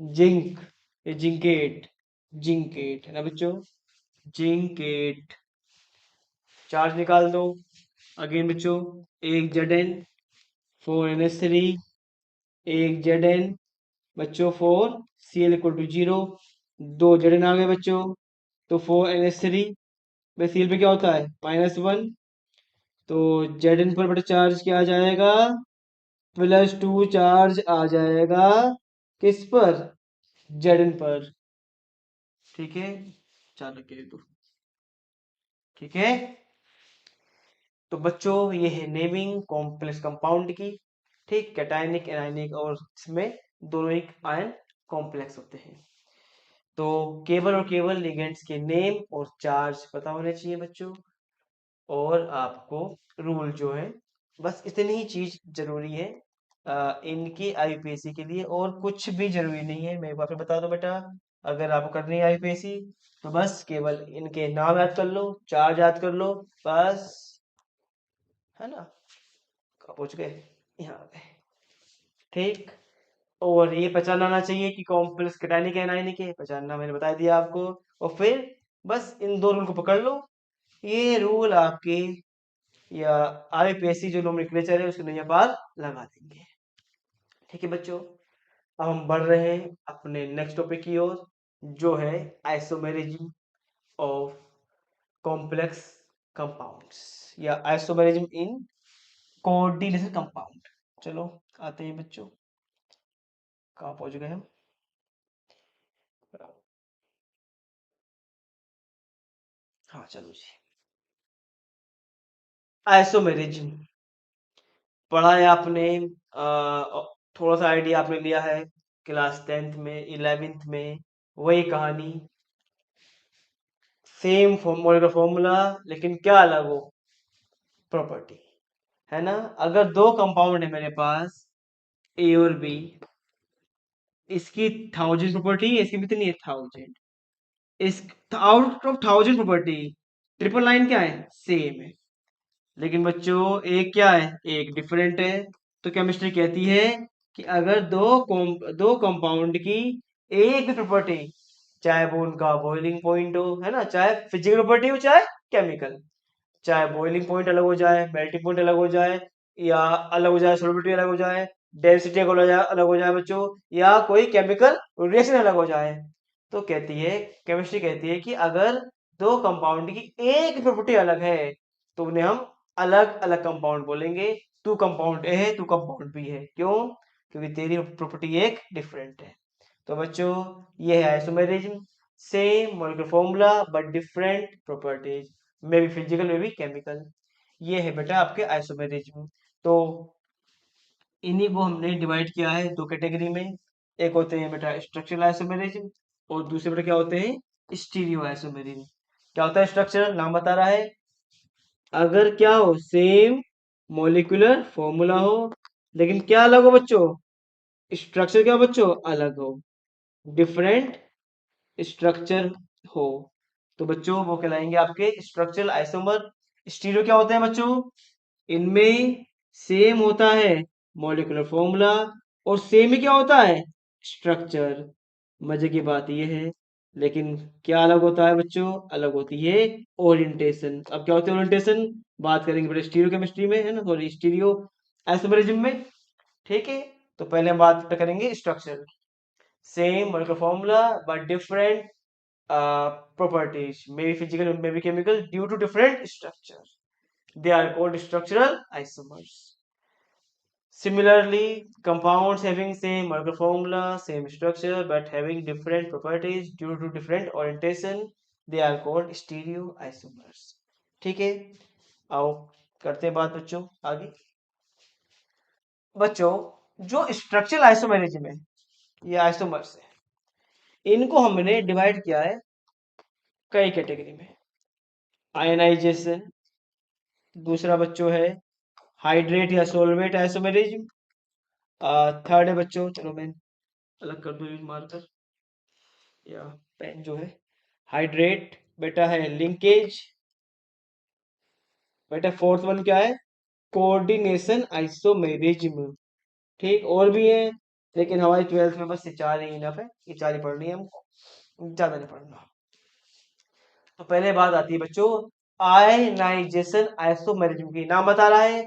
zinc, ये जिंकेट, जिंकेट है ना बच्चों, जिंकेट। चार्ज निकाल दो। अगेन बच्चों एक Zn 4NH3, एक Zn बच्चों 4Cl इक्वल टू 0, 2 Zn आ गए बच्चों, तो 4NH3 में Cl पे क्या होता है -1, तो Zn पर बटा चार्ज क्या आ जाएगा +2 चार्ज आ जाएगा, किस पर Zn पर। ठीक है, चालू के दो। ठीक है, तो बच्चों ये है नेमिंग कॉम्प्लेक्स कंपाउंड की। ठीक, कैटायनिक एनायनिक और इसमें दोनों ही आयन कॉम्प्लेक्स होते हैं। तो केवल और केवल लिगेंड्स के नेम और चार्ज पता होने चाहिए बच्चों, और आपको रूल जो है बस इतनी ही चीज जरूरी है इनकी IUPAC के लिए, और कुछ भी जरूरी नहीं है। मैं एक बार फिर बता दूं बेटा, अगर आपको करनी है IUPAC तो बस केवल इनके नाम याद कर लो, चार्ज याद कर लो, बस, है ना। कहाँ पहुंच गए, यहाँ पे। ठीक, और ये पहचान आना चाहिए कि कॉम्प्लेक्स कैटायनिक है एनायनिक है, पहचानना मैंने बता दिया आपको। और फिर बस इन दो रूल को पकड़ लो, ये रूल आपके या IUPAC जो नोमेनक्लेचर है उसके नैया पार लगा देंगे। ठीक है बच्चों, अब हम बढ़ रहे हैं अपने नेक्स्ट टॉपिक की ओर, जो है आइसोमेरिज्म ऑफ कॉम्प्लेक्स कंपाउंड्स या आइसोमेरिज्म इन कोऑर्डिनेशन कंपाउंड। चलो आते हैं बच्चों, कहाँ पहुंच गए हम। हाँ चलो जी, आइसोमेरिज्म पढ़ा है आपने, थोड़ा सा आइडिया आपने लिया है क्लास 10th में 11th में, वही कहानी, सेम फॉर्मूला का फॉर्मूला, लेकिन क्या अलग हो, प्रॉपर्टी, है ना। अगर दो कंपाउंड है मेरे पास ए और बी, इसकी 1000 प्रॉपर्टी, इसकी भी कितनी है 1000, इस out of 1000 property triple line क्या है, सेम है। लेकिन बच्चों एक क्या है, एक डिफरेंट है। तो केमिस्ट्री कहती है कि अगर दो कंपाउंड की एक भी प्रॉपर्टी, चाहे वो उनका बॉइलिंग पॉइंट हो, है ना, चाहे फिजिकल प्रॉपर्टी हो चाहे केमिकल, चाहे बॉइलिंग पॉइंट अलग हो जाए, मेल्टिंग पॉइंट अलग हो जाए, या अलग हो जाए, सॉल्युबिलिटी अलग हो जाए, डेंसिटी अलग हो जाए बच्चों, या कोई केमिकल रिएक्शन अलग हो जाए, तो कहती है, केमिस्ट्री कहती है कि अगर दो कंपाउंड की एक प्रॉपर्टी अलग है तो उन्हें हम अलग अलग कंपाउंड बोलेंगे। तू कंपाउंड ए है, तू कंपाउंड बी है। क्यों? क्योंकि तेरी प्रॉपर्टी एक डिफरेंट है। तो बच्चों ये है isomerism, same molecular formula but different properties, may be physical may be chemical. ये है बेटा आपके आइसोमेरिज्म। तो इन्हीं को हमने डिवाइड किया है दो कैटेगरी में। एक होते हैं बेटा स्ट्रक्चरल आइसोमेरिज्म, और दूसरे बेटा क्या होते हैं, स्टीरियो आइसोमेरिज्म। क्या होता है स्ट्रक्चरल, नाम बता रहा है, अगर क्या हो, सेम मॉलिक्यूलर फॉर्मूला हो, लेकिन क्या अलग हो बच्चों, स्ट्रक्चर क्या हो बच्चों, अलग हो, डिफरेंट स्ट्रक्चर हो, तो बच्चों वो कहलाएंगे आपके स्ट्रक्चरल आइसोमर। स्टीरियो क्या होते हैं बच्चों, इनमें सेम होता है मॉलिक्यूलर फॉर्मूला, और सेम ही क्या होता है, स्ट्रक्चर। मजे की बात यह है, लेकिन क्या अलग होता है बच्चों, अलग होती है ओरिएंटेशन। अब क्या होती है ओरिएंटेशन, बात करेंगे बेटा स्टीरियो केमिस्ट्री में, है ना, सॉरी स्टीरियो आइसोमेरिज्म में। ठीक है, तो पहले हम बात करेंगे structure. Same molecular formula but different properties, maybe physical, maybe chemical, due to different structure. They are called structural isomers. Similarly, compounds having same molecular formula, same structure, but having different properties due to different orientation, they are called stereoisomers. ठीक है, आओ करते हैं बात बच्चों आगे। बच्चों जो स्ट्रक्चरल आइसोमेरिज्म है, ये आइसोमर्स है, इनको हमने डिवाइड किया है कई कैटेगरी में। आयनाइजेशन, दूसरा बच्चों है हाइड्रेट या सोलवेट आइसोमेरिज्म, थर्ड है बच्चों, चलो मैं अलग कर दूं मार्कर या पेन जो है, हाइड्रेट बेटा है लिंकेज, बेटा फोर्थ वन क्या है, कोऑर्डिनेशन आइसोमेरिज्म। ठीक, और भी है, लेकिन हमारी 12th में बस ये चार ही इनफ है, ये चार ही पढ़नी है हमको, ज्यादा नहीं पढ़ना। तो पहले बात आती है बच्चों आयनाइजेशन आइसोमेरिज्म की, नाम बता रहा है,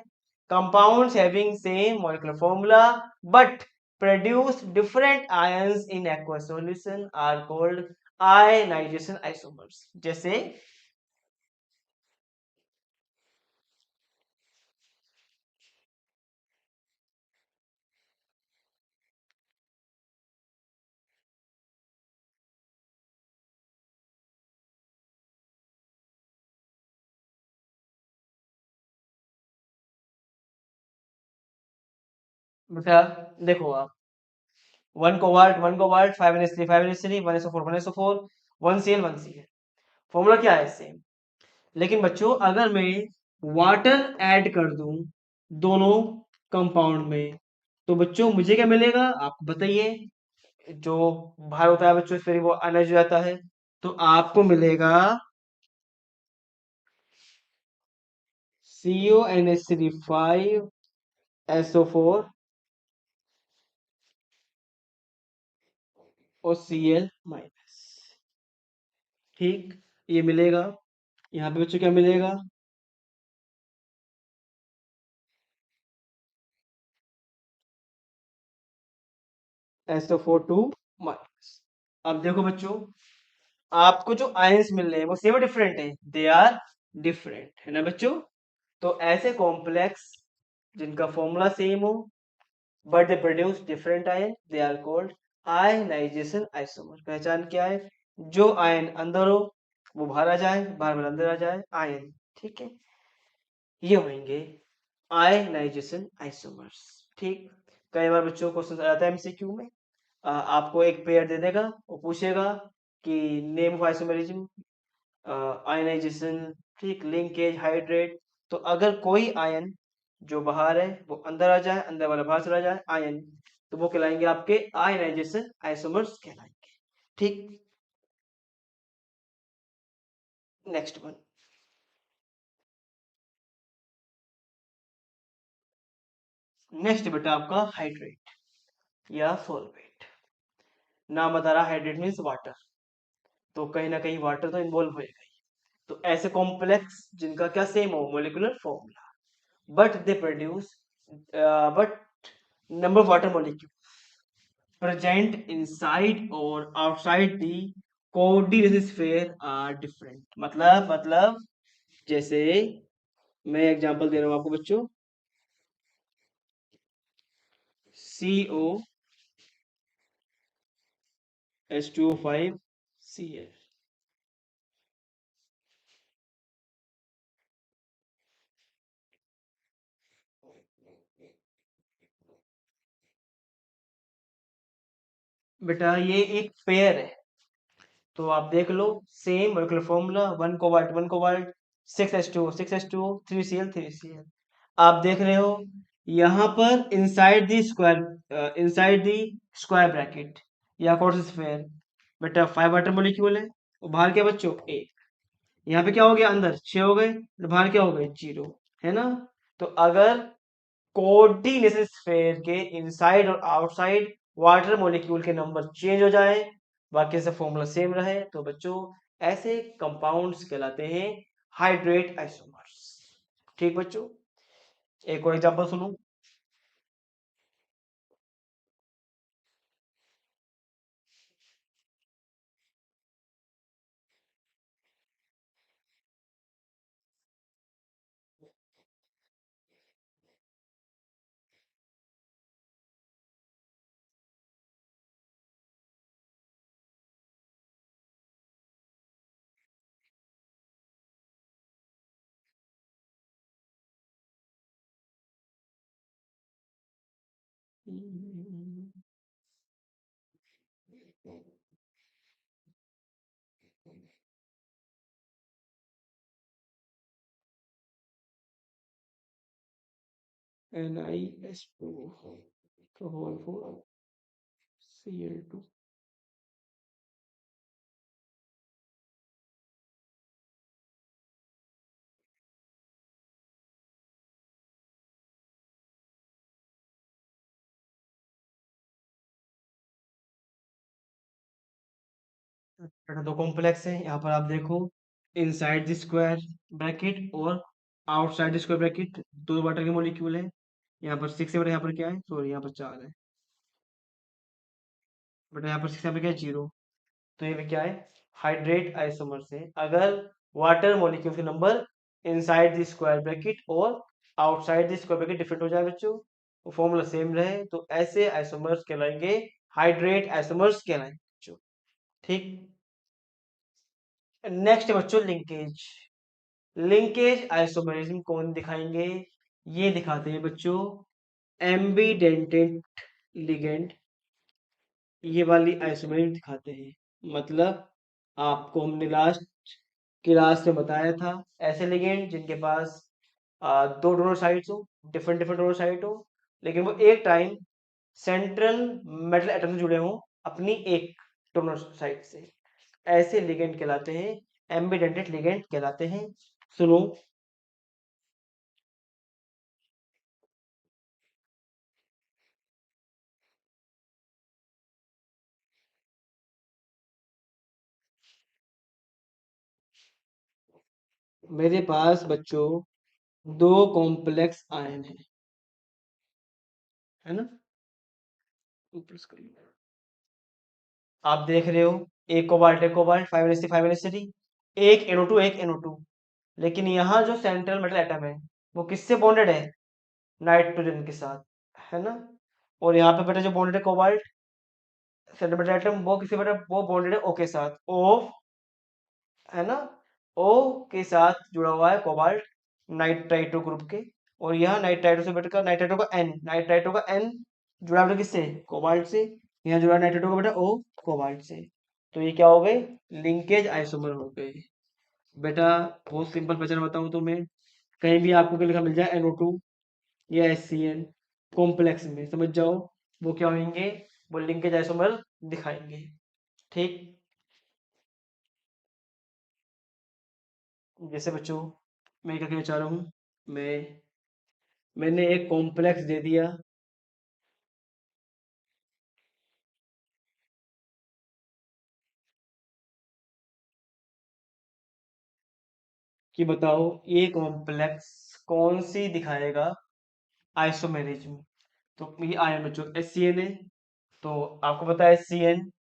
compounds having same molecular formula but produce different ions in aqueous solution are called ionization isomers. जैसे बेटा देखो आप, one cobalt 5NH3 5NH3 1SO4 1SO4 1Cl 1Cl, formula क्या है सेम। लेकिन बच्चों अगर मैं वाटर ऐड कर दूं दोनों कंपाउंड में, तो बच्चों मुझे क्या मिलेगा, आप बताइए। जो भार होता है बच्चों, फिर वो एनर्जी आता है, तो आपको मिलेगा CONH3 5SO4 और Cl-। ठीक, ये मिलेगा। यहाँ पे बच्चों क्या मिलेगा, SO4 2-। अब देखो बच्चों, आपको जो आयंस मिल रहे हैं वो सेम डिफरेंट है, दे आर डिफरेंट, है ना बच्चों। तो ऐसे कॉम्प्लेक्स जिनका फॉर्मूला सेम हो but they produce different ion, they are called ionization isomer. पहचान क्या है, जो आयन अंदर हो वो बाहर आ जाए, बाहर वाला अंदर आ जाए, आयन। ठीक है, ये होंगे आयनाइजेशन आइसोमर्स। ठीक, कई बार बच्चों को क्वेश्चन आता है एमसीक्यू में, आपको एक पेयर दे देगा, वो पूछेगा कि नेम ऑफ आइसोमेरिज्म, आयनाइजेशन, ठीक, लिंकेज, हाइड्रेट। तो अगर कोई आयन जो बाहर है वो अंदर आ जाए, अंदर वाला बाहर चला जाए, आयन, तो वो कहलाएंगे आपके आयनाइजेशन आइसोमर्स कहलाएंगे। ठीक, नेक्स्ट वन, नेक्स्ट बेटा आपका हाइड्रेट या सॉल्वेट। नाम बता रहा हाइड्रेट मीन्स वाटर, तो कहीं ना कहीं वाटर तो इन्वॉल्व होएगा ही। तो ऐसे कॉम्प्लेक्स जिनका क्या सेम हो molecular formula, but they produce but number of water molecules present inside or outside the coordinate sphere are different। मतलब जैसे मैं एग्जांपल दे रहा हूँ आपको बच्चों, COH2O5Cl। बेटा ये एक पेयर है, तो आप देख लो same molecular formula, one cobalt, 6H2O 3Cl। आप देख रहे हो यहाँ पर इनसाइड द स्क्वायर ब्रैकेट या स्फेयर बेटा 5 वाटर मॉलिक्यूल है, और बाहर क्या बच्चों एक। यहाँ पे क्या हो गया, अंदर 6 हो गए और बाहर क्या हो गए 0, है ना। तो अगर कोऑर्डिनेशन स्फेयर के इनसाइड और आउटसाइड वाटर मॉलिक्यूल के नंबर चेंज हो जाए, बाकी से फॉर्मूला सेम रहे, तो बच्चों ऐसे कंपाउंड्स कहलाते हैं हाइड्रेट आइसोमर्स। ठीक बच्चों, एक और एग्जांपल सुनो। NiS2 का होल 4 Cl2। बेटा दो कॉम्प्लेक्स है, यहाँ पर आप देखो इनसाइड द स्क्वायर ब्रैकेट और आउटसाइड द स्क्वायर ब्रैकेट दो वाटर के मॉलिक्यूल है। यहाँ पर 6 है बेटा, यहाँ पर क्या है, सॉरी यहाँ पर 4 है बेटा, यहाँ पर 6, यहाँ पर क्या है 0। तो ये भी क्या है, हाइड्रेट आइसोमर से अगर वाटर मॉलिक्यूल के number inside the square bracket और outside the square bracket different हो जाए बच्चों, वो फॉर्मूला सेम रहे, तो ऐसे आइसोमर्स कहलाएंगे हाइड्रेट आइसोमर्स कहलाएंगे बच्चों। ठीक। नेक्स्ट बच्चों लिंकेज। लिंकेज आइसोमरिज्म कौन दिखाएंगे, ये दिखाते हैं बच्चों एम्बीडेंटेड लिगेंड, ये वाली आइसोमरिज्म दिखाते हैं। मतलब आपको हमने लास्ट क्लास में बताया था ऐसे लिगेंड जिनके पास दो डोनर साइट्स हो, डिफरेंट डिफरेंट डोनर साइट हो, लेकिन वो एक टाइम सेंट्रल मेटल एटम से जुड़े हों अपनी एक डोनर साइट से, ऐसे लिगेंड कहलाते हैं, एम्बीडेंटेड लिगेंड कहलाते हैं। सुनो, मेरे पास बच्चों दो कॉम्प्लेक्स आयन है ना। प्लस करिए। आप देख रहे हो एक कोबाल्ट 5 एक NO2 एक NO2, लेकिन यहाँ जो सेंट्रल मेटल एटम है वो किससे बॉन्डेड है, नाइट्रोजन के साथ, है ना। और यहाँ पे बेटा जो बॉन्डेड है कोबाल्ट सेंट्रल मेटल एटम, वो किससे बेटा, वो बॉन्डेड है O के साथ, O, है ना। O के साथ जुड़ा हुआ है कोबाल्ट नाइट्राइटो ग्रुप के, और यहाँ नाइट्राइटो से बेटा नाइट्राइटो का N जुड़ा है बेटा किससे, कोबाल्ट से। यहाँ जुड़ा है नाइट्राइटो का बेटा O, कोबाल्ट से। तो ये क्या हो गए, लिंकेज आइसोमर हो गए बेटा। बहुत सिंपल पहचान बताऊं तो मैं, कहीं भी आपको क्या लिखा मिल जाए NO2 या HCl कॉम्प्लेक्स में, समझ जाओ वो क्या होंगे, वो लिंकेज आइसोमर दिखाएंगे। ठीक। जैसे बच्चों मैं क्या कहना चाह रहा हूँ, मैं मैंने एक कॉम्प्लेक्स दे दिया कि बताओ ये कॉम्प्लेक्स कौन सी दिखाएगा आइसोमेरिज्म। तो ये आयन बच्चों एस सी एन है। तो आपको पता है सी एन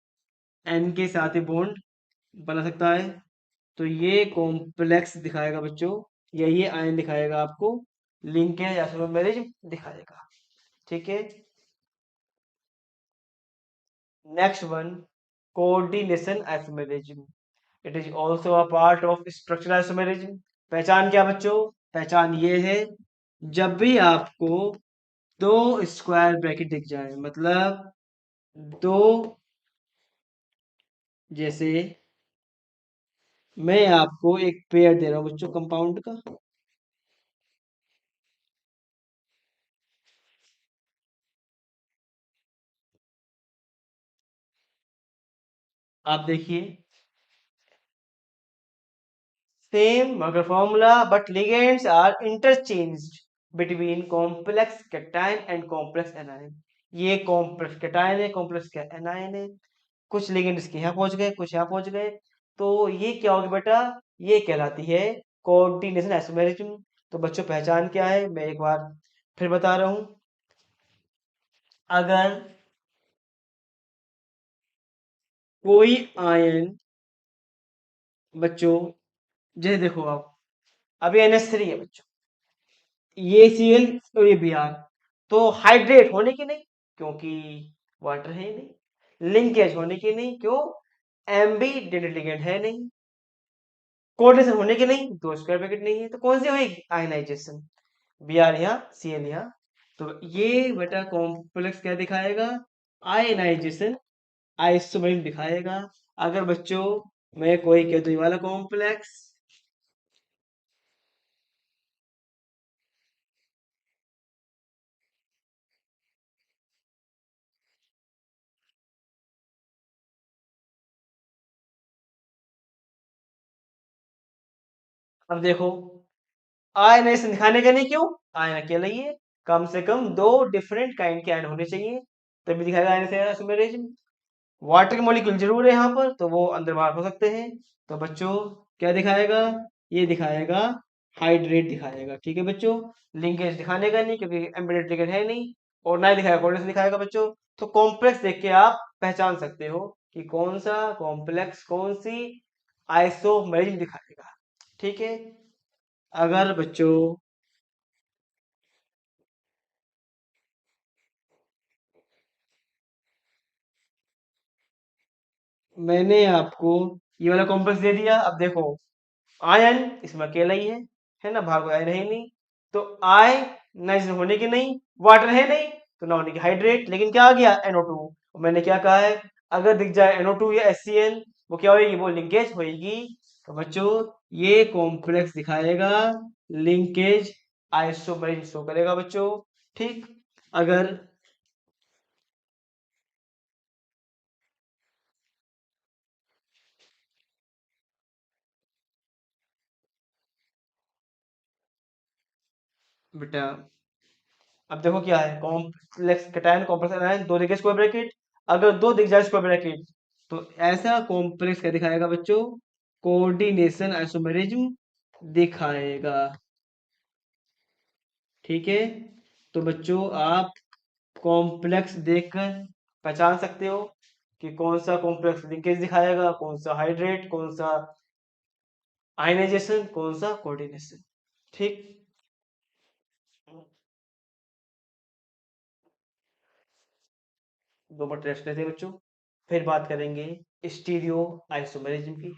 एन के साथ ही बॉन्ड बना सकता है। तो ये कॉम्प्लेक्स दिखाएगा बच्चों, या ये आयन दिखाएगा आपको लिंकेज आइसोमेरिज्म दिखाएगा। ठीक है। Next one, coordination isomerism. It is also a part of structural isomerism. पहचान क्या बच्चों? पहचान ये है, जब भी आपको दो स्क्वायर ब्रैकेट दिख जाए, मतलब दो, जैसे मैं आपको एक पेयर दे रहा हूं बच्चों कंपाउंड का। आप देखिए, सेम मगर formula but ligands are interchanged between complex cation and complex anion. ये कॉम्प्लेक्स कैटायन है, कॉम्प्लेक्स एनायन है। कुछ लिगेंड इसके यहाँ पहुंच गए, कुछ यहाँ पहुंच गए। तो ये क्या होगी बेटा? ये कहलाती है कोऑर्डिनेशन आइसोमेरिज्म। तो बच्चों पहचान क्या है, मैं एक बार फिर बता रहा हूं। अगर कोई आयन बच्चों, जैसे देखो आप, अभी NH3 है बच्चों, ये Cl और ये Br, तो हाइड्रेट होने की नहीं, क्योंकि वाटर है ही नहीं। लिंकेज होने की नहीं, क्यों? एम्बीडेंट लिगेंड है नहीं। कोऑर्डिनेशन होने की नहीं, दो स्क्वायर ब्रैकेट नहीं है, तो कौन सी होगी? आयनाइजेशन। Br यहाँ, Cl यहाँ। तो ये बेटा कॉम्प्लेक्स क्या दिखाएगा? आयनाइजेशन आइसोमेरिज्म दिखाएगा। अगर बच्चों मैं कोई कह दूं ये वाला कॉम्प्लेक्स, अब देखो आयनाइजेशन दिखाने का नहीं, क्यों? आयन अकेला ही है, कम से कम दो डिफरेंट काइंड के आयन होने चाहिए, तभी दिखाएगा आयनाइजेशन। वाटर के मॉलिक्यूल जरूर है यहाँ पर, तो वो अंदर बाहर हो सकते हैं। तो बच्चों क्या दिखाएगा? ये दिखाएगा हाइड्रेट दिखाएगा। ठीक है बच्चों। लिंकेज दिखाने का नहीं, क्योंकि एम्बेडेड लिंकेज है नहीं। और ना ही दिखाएगा कोऑर्डिनेशन दिखाएगा बच्चों। तो कॉम्प्लेक्स देख के आप पहचान सकते हो कि कौन सा कॉम्प्लेक्स कौन सी आइसोमेरिज्म दिखाएगा। ठीक है। अगर बच्चों मैंने आपको ये वाला कॉम्प्लेक्स दे दिया, अब देखो आयन इसमें अकेला ही है ना, बाहर कोई आयन है ही नहीं। तो आई ना इसमें होने की नहीं, वाटर है नहीं, तो ना होने की हाइड्रेट। लेकिन क्या आ गया? NO2। मैंने क्या कहा है? अगर दिख जाए NO2 या HCl, वो क्या होगी? वो लिंकेज होगी। तो बच्चों ये कॉम्प्लेक्स दिखाएगा लिंकेज आइसोमेरिज्म शो करेगा बच्चों। ठीक। अगर बेटा अब देखो क्या है, कॉम्प्लेक्स कैटायन कॉम्प्लेक्स एनायन, दो दिखे स्क्वायर ब्रैकेट। अगर दो दिख जाए स्क्वायर ब्रैकेट, तो ऐसा कॉम्प्लेक्स क्या दिखाएगा बच्चों? कोऑर्डिनेशन आइसोमेरिज्म दिखाएगा। ठीक है। तो बच्चों आप कॉम्प्लेक्स देखकर पहचान सकते हो कि कौन सा कॉम्प्लेक्स लिंकेज दिखाएगा, कौन सा हाइड्रेट, कौन सा आयनाइजेशन, कौन सा कोऑर्डिनेशन। ठीक। 2 बार टेस्ट लेते हैं बच्चों। फिर बात करेंगे स्टीरियो आइसोमेरिज्म की।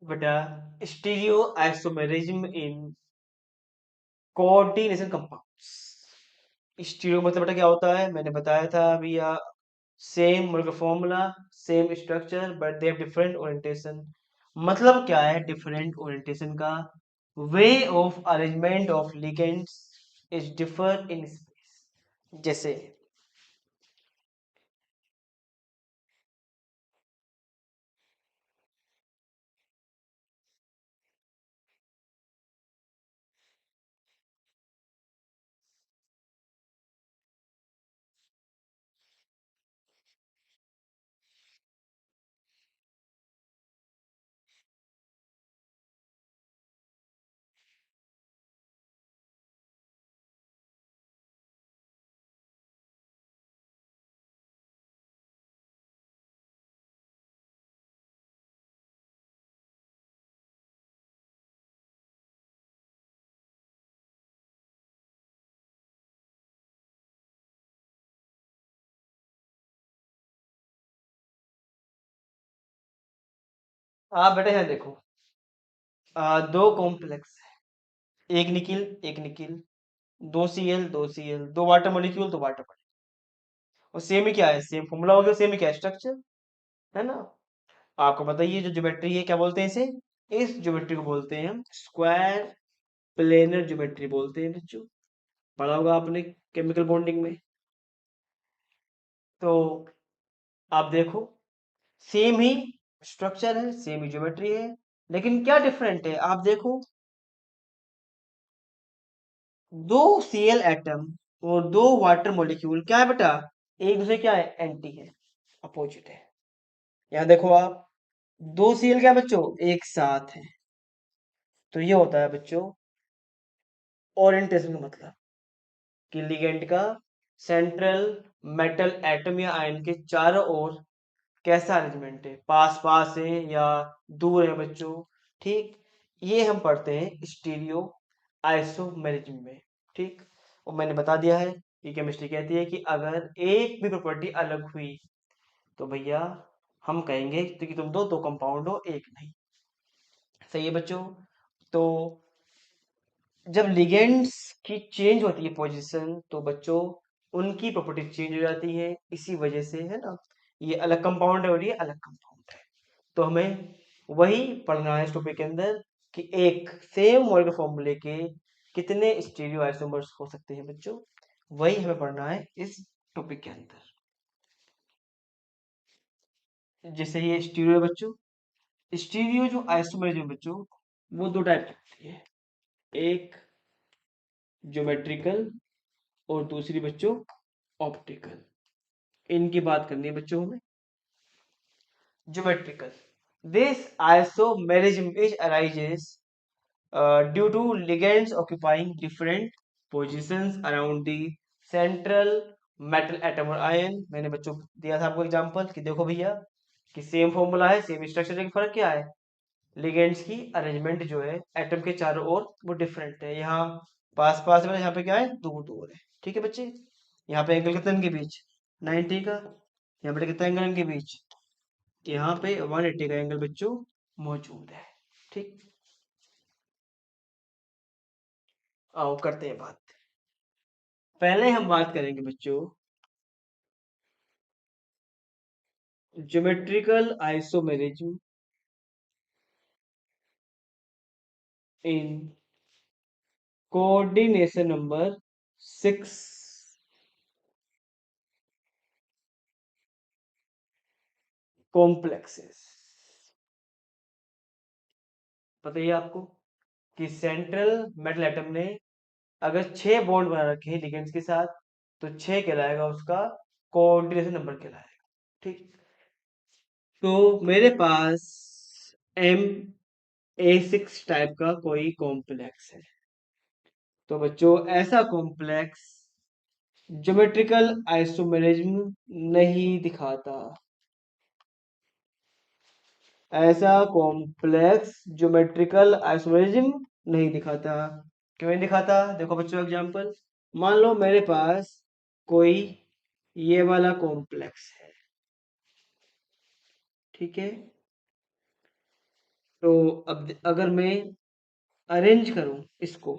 बेटा stereo isomerism in coordination compounds. Stereo मतलब बेटा क्या होता है, मैंने बताया था अभी, या same molecular formula, same structure, but they have different orientation. मतलब क्या है डिफरेंट ओरिएंटेशन का? Way of arrangement of ligands is differ in space. जैसे आप बेटा यहाँ देखो, दो कॉम्प्लेक्स है, एक निकिल एक निकिल, दो सी एल दो सी एल, दो वाटर मॉलिक्यूल दो वाटर मॉलिक्यूल, और सेम ही क्या है, सेम फॉर्मूला हो गया, सेम ही क्या स्ट्रक्चर है ना। आपको बताइए जो ज्योमेट्री है क्या बोलते हैं इसे, इस ज्योमेट्री को बोलते हैं हम स्क्वायर प्लेनर ज्योमेट्री बोलते हैं बच्चों। पढ़ा होगा आपने केमिकल बॉन्डिंग में। तो आप देखो, सेम ही स्ट्रक्चर है, सेम ही ज्योमेट्री है, लेकिन क्या डिफरेंट है आप देखो, दो सीएल एटम और दो वाटर मॉलिक्यूल क्या है बेटा, एक दूसरे क्या है, एंटी है, अपोजिट है। यहाँ देखो आप, दो सीएल क्या है बच्चों, एक साथ है। तो ये होता है बच्चों ओरिएंटेशन का मतलब, कि लिगेंड का सेंट्रल मेटल एटम या आयन के चारों ओर कैसा अरेंजमेंट है, पास पास है या दूर है बच्चों। ठीक, ये हम पढ़ते हैं स्टीरियो आइसोमेरिज्म में। ठीक, और मैंने बता दिया है कि केमिस्ट्री कहती है कि अगर एक भी प्रॉपर्टी अलग हुई तो भैया हम कहेंगे कि तुम दो कंपाउंड हो, एक नहीं। सही है बच्चों। तो जब लिगेंड्स की चेंज होती है पोजीशन तो बच्चों उनकी प्रॉपर्टी चेंज हो जाती है, इसी वजह से है ना, ये अलग कंपाउंड है और ये अलग कंपाउंड है। तो हमें वही पढ़ना है इस टॉपिक के अंदर, कि एक सेम मॉलिक्यूलर फॉर्मूले के कितने स्टीरियो आइसोमर्स हो सकते हैं बच्चों, वही हमें पढ़ना है इस टॉपिक के अंदर। जैसे ये स्टीरियो है बच्चों, स्टीरियो जो आइसोमर जो बच्चों, वो दो टाइप की होती है, एक ज्योमेट्रिकल और दूसरी बच्चों ऑप्टिकल। इनकी बात करनी है बच्चों हमें। Geometrical, this isomerism is arises due to ligands occupying different positions around the central metal atom और आयन। मैंने बच्चों दिया था आपको एग्जांपल कि देखो भैया कि सेम फॉर्मूला है, सेम स्ट्रक्चर, लेकिन फर्क क्या है, लिगेंड्स की अरेंजमेंट जो है एटम के चारों ओर वो डिफरेंट है। यहाँ पास पास में, यहाँ पे क्या है, दूर दूर है। ठीक है बच्चे, यहाँ पे एंगल कितना इनके बीच, 90 का। यहाँ पे कितना एंगल इनके बीच, यहाँ पे 180 का एंगल बच्चों मौजूद है। ठीक, आओ करते हैं बात। पहले हम बात करेंगे बच्चों geometrical isomerism in coordination number 6 complexes. बताइए आपको कि सेंट्रल मेटल एटम ने अगर 6 बॉन्ड बना रखे हैं लिगेंड्स के साथ तो 6 कहलाएगा उसका कोऑर्डिनेशन नंबर कहलाएगा। ठीक, तो मेरे पास MA6 टाइप का कोई कॉम्प्लेक्स है, तो बच्चों ऐसा कॉम्प्लेक्स ज्योमेट्रिकल आइसोमेरिज्म नहीं दिखाता। ऐसा कॉम्प्लेक्स ज्योमेट्रिकल आइसोमेरिज्म नहीं दिखाता। क्यों नहीं दिखाता, देखो बच्चों एग्जांपल, मान लो मेरे पास कोई ये वाला कॉम्प्लेक्स है, ठीक है, तो अब अगर मैं अरेंज करूं इसको,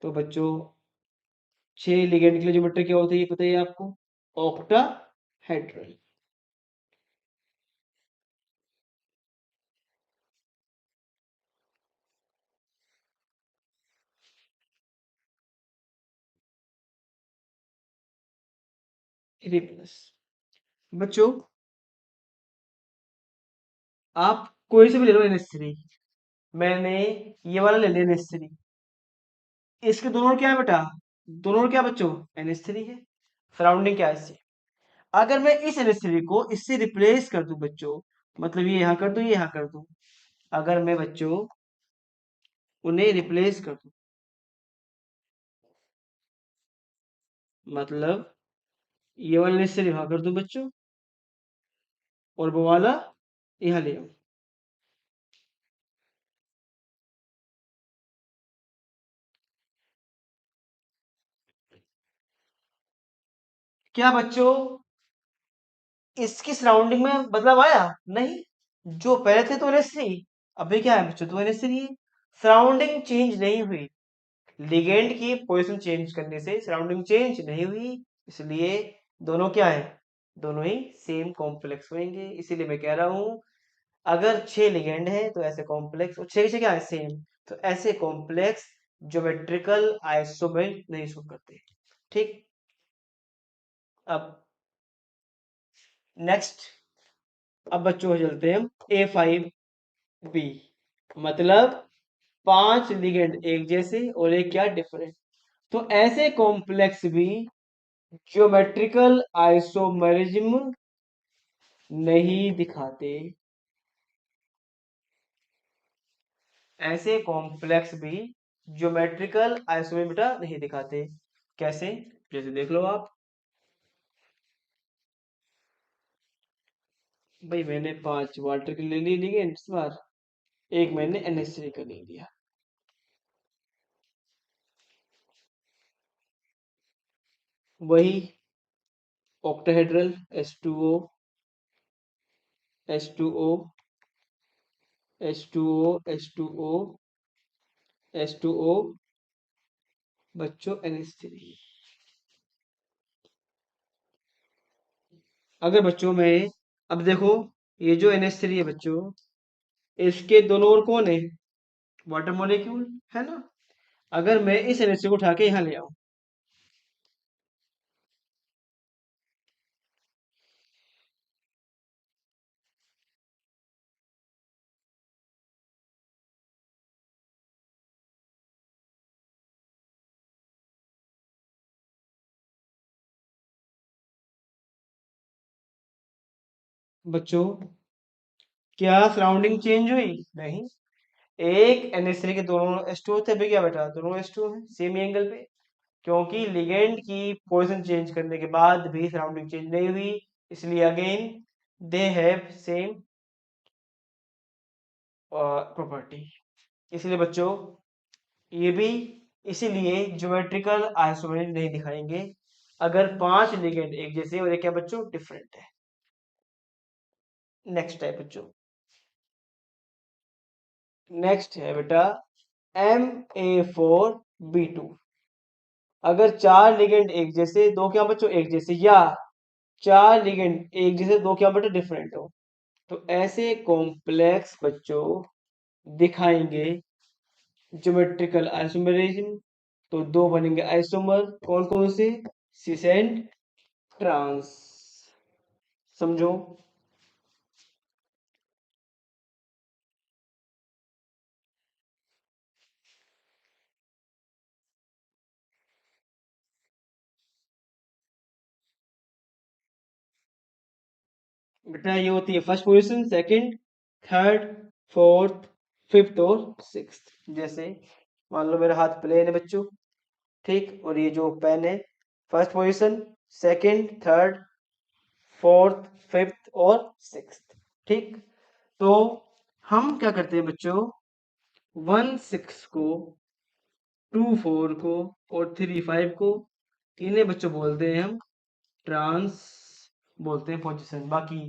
तो बच्चों 6 लिगेंड के लिए ज्योमेट्री क्या होती है ये बताइए आपको? ऑक्टाहेड्रल। प्लस बच्चों, आप कोई से भी ले लो NH3, मैंने ये वाला ले लिया NH3, इसके दोनों क्या है बेटा? दोनों क्या बच्चों? NH3 है। सराउंडिंग क्या है इससे? अगर मैं इस NH3 को इससे रिप्लेस कर दूं बच्चों, मतलब ये यहाँ कर दूं, ये यहाँ कर दूं, अगर मैं बच्चों उन्हें रिप्लेस कर दूं, मतलब ये वाला NH3 वहां कर दूं बच्चों, और वो वाला यहाँ ले आऊं, क्या बच्चों इसकी सराउंडिंग में बदलाव आया? नहीं। जो पहले थे तो NH3, अभी क्या है बच्चों? तो NH3 है। सराउंडिंग चेंज नहीं हुई, लिगेंड की पोजीशन चेंज करने से सराउंडिंग चेंज नहीं हुई, इसलिए दोनों क्या है? दोनों ही सेम कॉम्प्लेक्स होंगे। इसीलिए मैं कह रहा हूं अगर 6 लिगेंड है तो ऐसे कॉम्प्लेक्स, और 6 क्या है? सेम। तो ऐसे कॉम्प्लेक्स ज्योमेट्रिकल आइसोमेर नहीं शो करते। ठीक। अब नेक्स्ट, अब बच्चों चलते हैं हम A5B, मतलब 5 लिगेंड एक जैसे और एक क्या? डिफरेंट। तो ऐसे कॉम्प्लेक्स भी ज्योमेट्रिकल आइसोमेरिज्म नहीं दिखाते, ऐसे कॉम्प्लेक्स भी ज्योमेट्रिकल आइसोमेरिज्म बेटा नहीं दिखाते। कैसे? जैसे देख लो आप, भाई मैंने 5 वाटर के ले लिए इस बार, एक मैंने NH3 का ले लिया, वही octahedral H2O H2O H2O H2O H2O बच्चों NH3। अगर बच्चों में, अब देखो ये जो NH3 है बच्चों, इसके दोनों ओर कौन है? वाटर मॉलिक्यूल है ना। अगर मैं इस NH3 को उठा के यहाँ ले आऊं, बच्चों क्या सराउंडिंग चेंज हुई? नहीं। एक NH3 के दोनों H2O थे, अभी क्या बेटा? दोनों H2O हैं सेम एंगल पे, क्योंकि लिगेंड की पोजीशन चेंज करने के बाद भी सराउंडिंग चेंज नहीं हुई, इसलिए again they have same property. इसलिए बच्चों ये भी इसीलिए ज्योमेट्रिकल आइसोमेरिज्म नहीं दिखाएंगे अगर 5 लिगेंड एक जैसे और एक क्या बच्चों? डिफरेंट है। नेक्स्ट है बच्चों, नेक्स्ट है बेटा Ma4B2। अगर 4 लिगेंड एक जैसे, दो क्या बच्चों? एक जैसे, या 4 लिगेंड एक जैसे, दो क्या बेटा? डिफरेंट हो, तो ऐसे कॉम्प्लेक्स बच्चों दिखाएंगे ज्योमेट्रिकल आइसोमेरिज्म। तो दो बनेंगे आइसोमर, कौन कौन से? Cis and trans. समझो। बेटा ये होती है first position, second, third, fourth, fifth और सिक्स्थ। जैसे मान लो मेरा हाथ प्लेन है बच्चों, ठीक, और ये जो पेन है, first position, second, third, fourth, fifth और सिक्स्थ। ठीक। तो हम क्या करते हैं बच्चों? 1 6 को, 2 4 को और 3 5 को, इन्हें बच्चों बोलते हैं हम ट्रांस, बोलते हैं पोजीशन। बाकी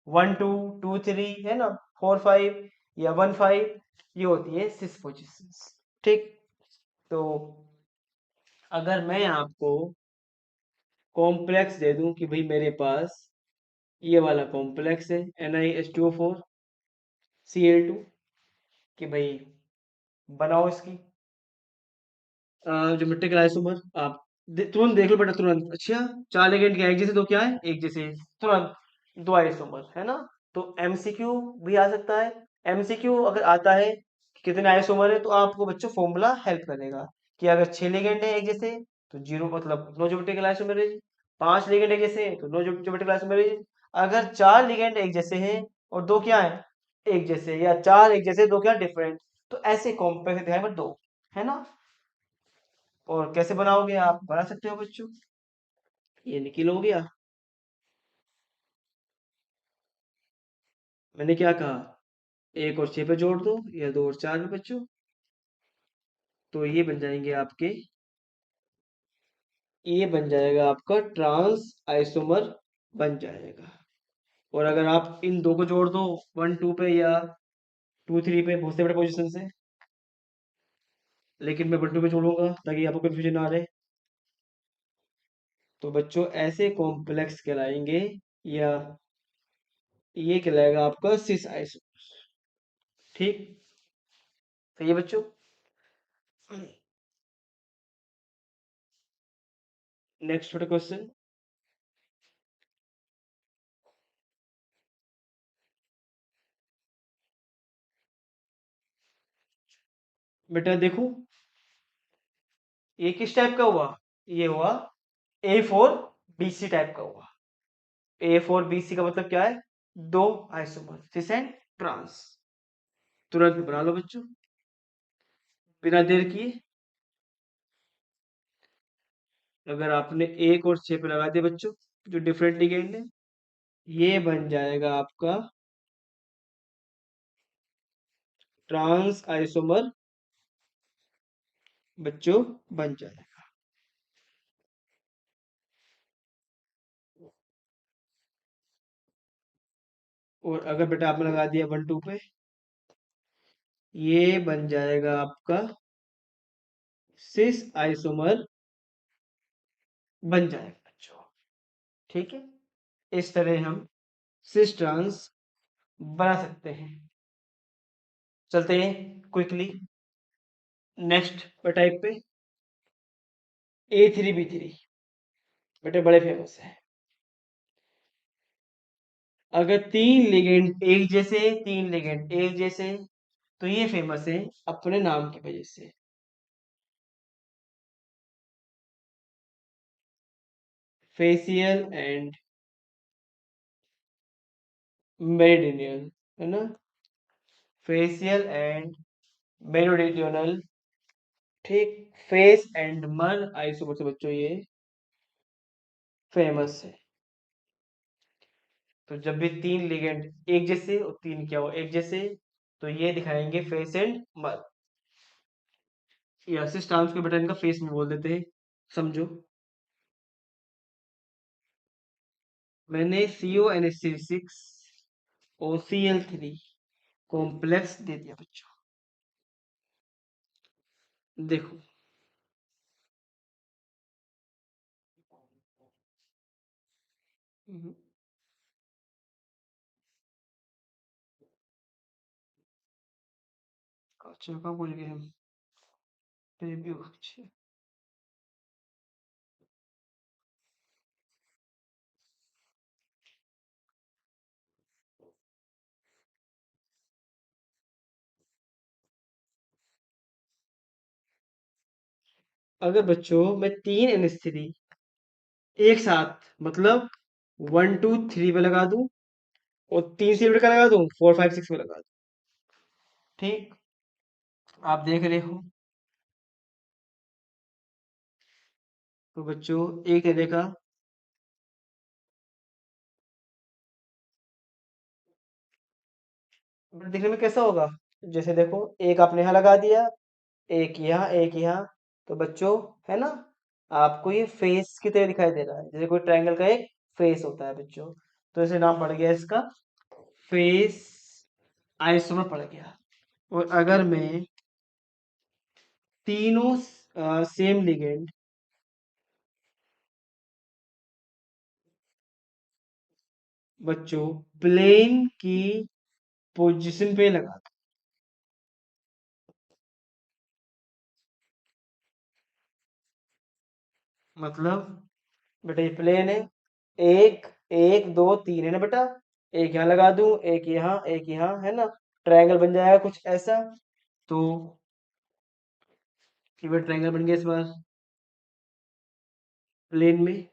1 2 2 3 है ना, 4 5 या 1 5, ये होती है सिस पोजीशंस। ठीक। तो अगर मैं आपको कॉम्प्लेक्स दे दूं कि भाई मेरे पास ये वाला कॉम्प्लेक्स है NiH2O4 Cl2, कि भाई बनाओ इसकी ज्योमेट्रिकल आइसोमर। आप तुरंत देख लो बेटा, तुरंत। अच्छा, 4 लिगेंड क्या एक जैसे, दो क्या है एक जैसे, तुरंत दो आइसोमर है ना। तो एमसीक्यू भी आ सकता है। एमसीक्यू अगर आता है कि कितने आइसोमर है, तो आपको बच्चों फॉर्मूला हेल्प करेगा कि अगर 6 लिगेंड है एक जैसे तो जीरो, मतलब नो ज्योमेट्रिकल आइसोमरेज। 5 लिगेंड एक जैसे तो नो ज्योमेट्रिकल आइसोमरेज। अगर 4 लिगेंड एक जैसे हैं और दो क्या है एक जैसे, या चार एक जैसे दो क्या डिफरेंट, तो ऐसे कॉम्प्लेक्स अध्याय में दो, है ना। और कैसे बनाओगे, आप बना सकते हो बच्चों। ये निकिल हो गया। मैंने क्या कहा, 1 और 6 पे जोड़ दो, या 2 और 4 पे बच्चों, तो ये बन जाएंगे आपके, ये बन जाएगा आपका ट्रांस आइसोमर बन जाएगा। और अगर आप इन दो को जोड़ दो 1 2 पे या 2 3 पे, बहुत से बड़े पोजिशन से, लेकिन मैं 1 2 पे जोड़ूंगा ताकि आपको कंफ्यूजन ना रहे। तो बच्चों ऐसे कॉम्प्लेक्स कहलाएंगे, या ये कहलाएगा आपका सिस आइसोमर। ठीक। तो ये बच्चों, नेक्स्ट छोटा क्वेश्चन। बेटा देखो, ये किस टाइप का हुआ, ये हुआ A4BC टाइप का हुआ। A4BC का मतलब क्या है, दो आइसोमर सिस एंड ट्रांस। तुरंत बना लो बच्चों, बिना देर किए। अगर आपने 1 और 6 पे लगा दिया बच्चों, जो डिफरेंट लिगेंड है, ये बन जाएगा आपका ट्रांस आइसोमर बच्चों, बन जाएगा। और अगर बेटा आपने लगा दिया 1 2 पे, ये बन जाएगा आपका सिस आइसोमर बन जाएगा बच्चों। ठीक है, इस तरह हम सिस ट्रांस बना सकते हैं। चलते हैं क्विकली नेक्स्ट टाइप पे, A3B3, बेटे बड़े फेमस है। अगर 3 लिगेंड एक जैसे, 3 लिगेंड एक जैसे, तो ये फेमस है अपने नाम की वजह से। फेसियल एंड मेरिडियनल, है ना। Facial and meridional. ठीक। फेस एंड मन आइसोमर से बच्चों ये फेमस है। तो जब भी 3 लिगेंड एक जैसे और तीन क्या हो एक जैसे, तो ये दिखाएंगे फेस एंड मर, या सिस्टम्स के बटन का फेस में बोल देते हैं, समझो। मैंने CONH6OCl3 कॉम्प्लेक्स दे दिया बच्चों। देखो, हम्म, अच्छा कहाँ भूल गए हम, रिव्यू। अच्छा, अगर बच्चों मैं 3 NH3 एक साथ, मतलब 1 2 3 पे लगा दूं, और 3 सीमेंट का लगा दूं, 4 5 6 पे लगा दूं। ठीक। आप देख रहे हो, तो बच्चों एक तरह का दिखने में कैसा होगा, जैसे देखो एक आपने यहाँ लगा दिया, एक यहाँ एक यहाँ, तो बच्चों है ना, आपको ये फेस की तरह दिखाई दे रहा है, जैसे कोई ट्रायंगल का एक फेस होता है बच्चों। तो इसे नाम पड़ गया इसका फेस आइसोमर पड़ गया। और अगर मैं तीनों सेम लिगेंड बच्चों प्लेन की पोजीशन पे लगा, मतलब बेटा ये प्लेन है, एक एक दो तीन है ना बेटा, एक यहाँ लगा दूं, एक यहाँ है ना, ट्रायंगल बन जाएगा कुछ ऐसा। तो ये ट्रायंगल बन गया इस बार प्लेन में,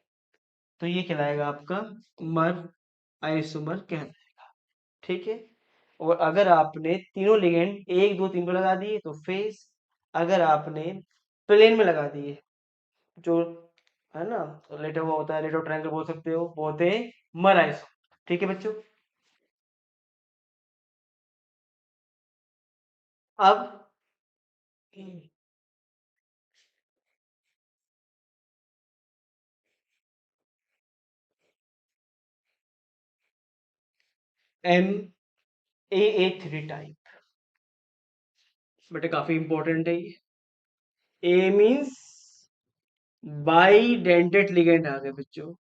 तो ये कहलाएगा आपका मर आइसोमर कहलाएगा। ठीक है। और अगर आपने तीनों लिगेंड एक दो तीन को लगा दिए तो फेस, अगर आपने प्लेन में लगा दिए जो है ना, तो लेटा हुआ होता है, लेटो ट्रायंगल बोल सकते हो, वो होते हैं मर आइसोमर। ठीक है बच्चों। अब एम AA3 टाइप, बेटे काफी इंपॉर्टेंट है ये। ए मीन्स बाइडेंटेड लिगेंड आ गए बच्चों।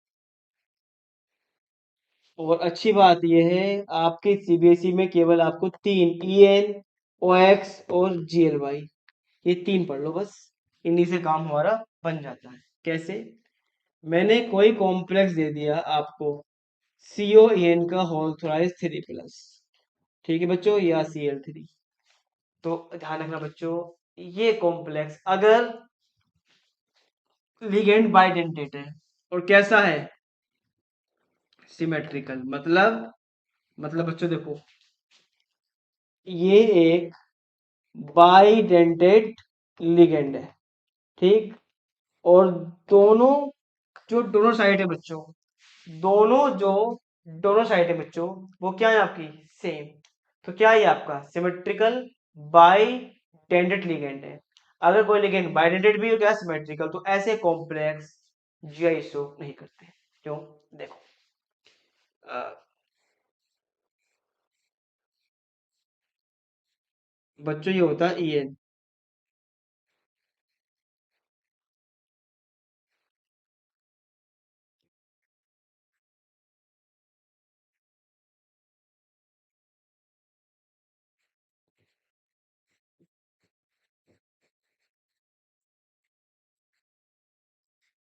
और अच्छी बात यह है आपके सीबीएसई में केवल आपको तीन EN OX और GLY, ये तीन पढ़ लो बस, इन्हीं से काम हमारा बन जाता है। कैसे? मैंने कोई कॉम्प्लेक्स दे दिया आपको COEN का होल थ्राइस 3+, ठीक है बच्चों, या Cl3। तो ध्यान रखना बच्चों, ये कॉम्प्लेक्स अगर लिगेंड बाइडेंटेट है और कैसा है, सिमेट्रिकल, मतलब बच्चों देखो, ये एक बाइडेंटेड लिगेंड है, ठीक। और दोनों जो दोनों साइड है बच्चों, दोनों जो दोनों साइड है बच्चों, वो क्या है आपकी सेम। तो क्या है आपका सिमेट्रिकल बाइडेंटेड लिगेंड है। अगर कोई लिगेंड बाइडेंटेड भी हो क्या सिमेट्रिकल, तो ऐसे कॉम्प्लेक्स GI शो नहीं करते। क्यों? देखो अ, बच्चों ये होता है EN।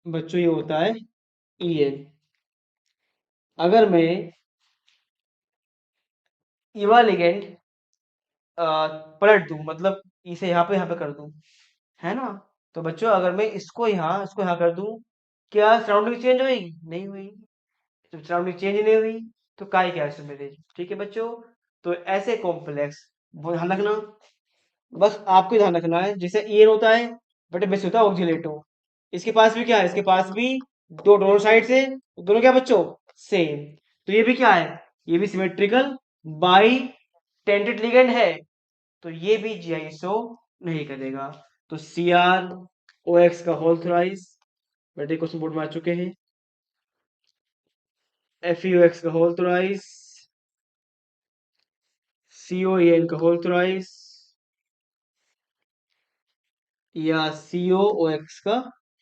बच्चों ये होता है EN। अगर मैं इवा लिगेंड पलट दूं, मतलब इसे यहाँ पे कर दूं, है ना, तो बच्चों अगर मैं इसको यहाँ कर दूं, क्या सराउंडिंग चेंज होगी? नहीं हुई। जब सराउंडिंग चेंज नहीं हुई तो काय क्या है मेरे। ठीक है बच्चों। तो ऐसे कॉम्प्लेक्स ध्यान रखना, बस आपको ध्यान रखना है, जैसे EN होता है बट बेस होता है ऑक्जिलेटो, इसके पास भी क्या है, इसके पास भी दो दोनों साइड से, दोनों क्या बच्चों सेम। तो ये भी क्या है, ये भी सिमेट्रिकल बाई टेंटेड लिगेंड है, तो ये भी GI शो नहीं करेगा। तो CrOX का होल थ्राइस, बेटे क्वेश्चन बोर्ड में आ चुके हैं, FeOX का होल थ्राइस, COEN का होल थ्राइस, या COOX का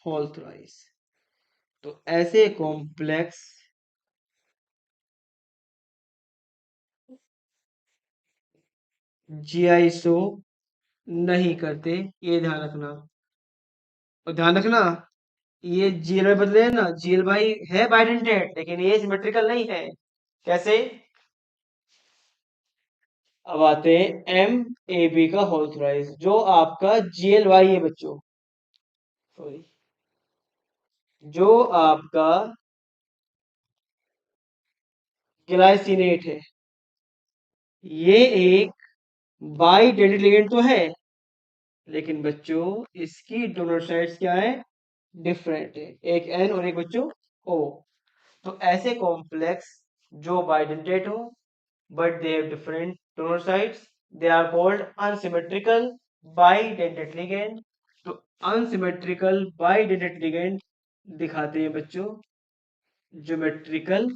होल थ्राइस। तो ऐसे कॉम्प्लेक्स GI शो नहीं करते, ये ध्यान रखना। और ध्यान रखना, ये GL बदले है ना, GL है बाइडेंटेड लेकिन ये सिमेट्रिकल नहीं है। कैसे? अब आते हैं MAB का होल थ्राइस, जो आपका GLY है बच्चों, सॉरी, जो आपका ग्लाइसिनेट है, ये एक बाइडेंटेड लिगेंड तो है, लेकिन बच्चों इसकी डोनर साइड्स क्या है, डिफरेंट है, एक N और एक बच्चों O। तो ऐसे कॉम्प्लेक्स जो बाइडेंटेट हो but they have different donor sides, they are called unsymmetrical bidentate ligand। तो unsymmetrical bidentate ligand दिखाते हैं बच्चों ज्योमेट्रिकल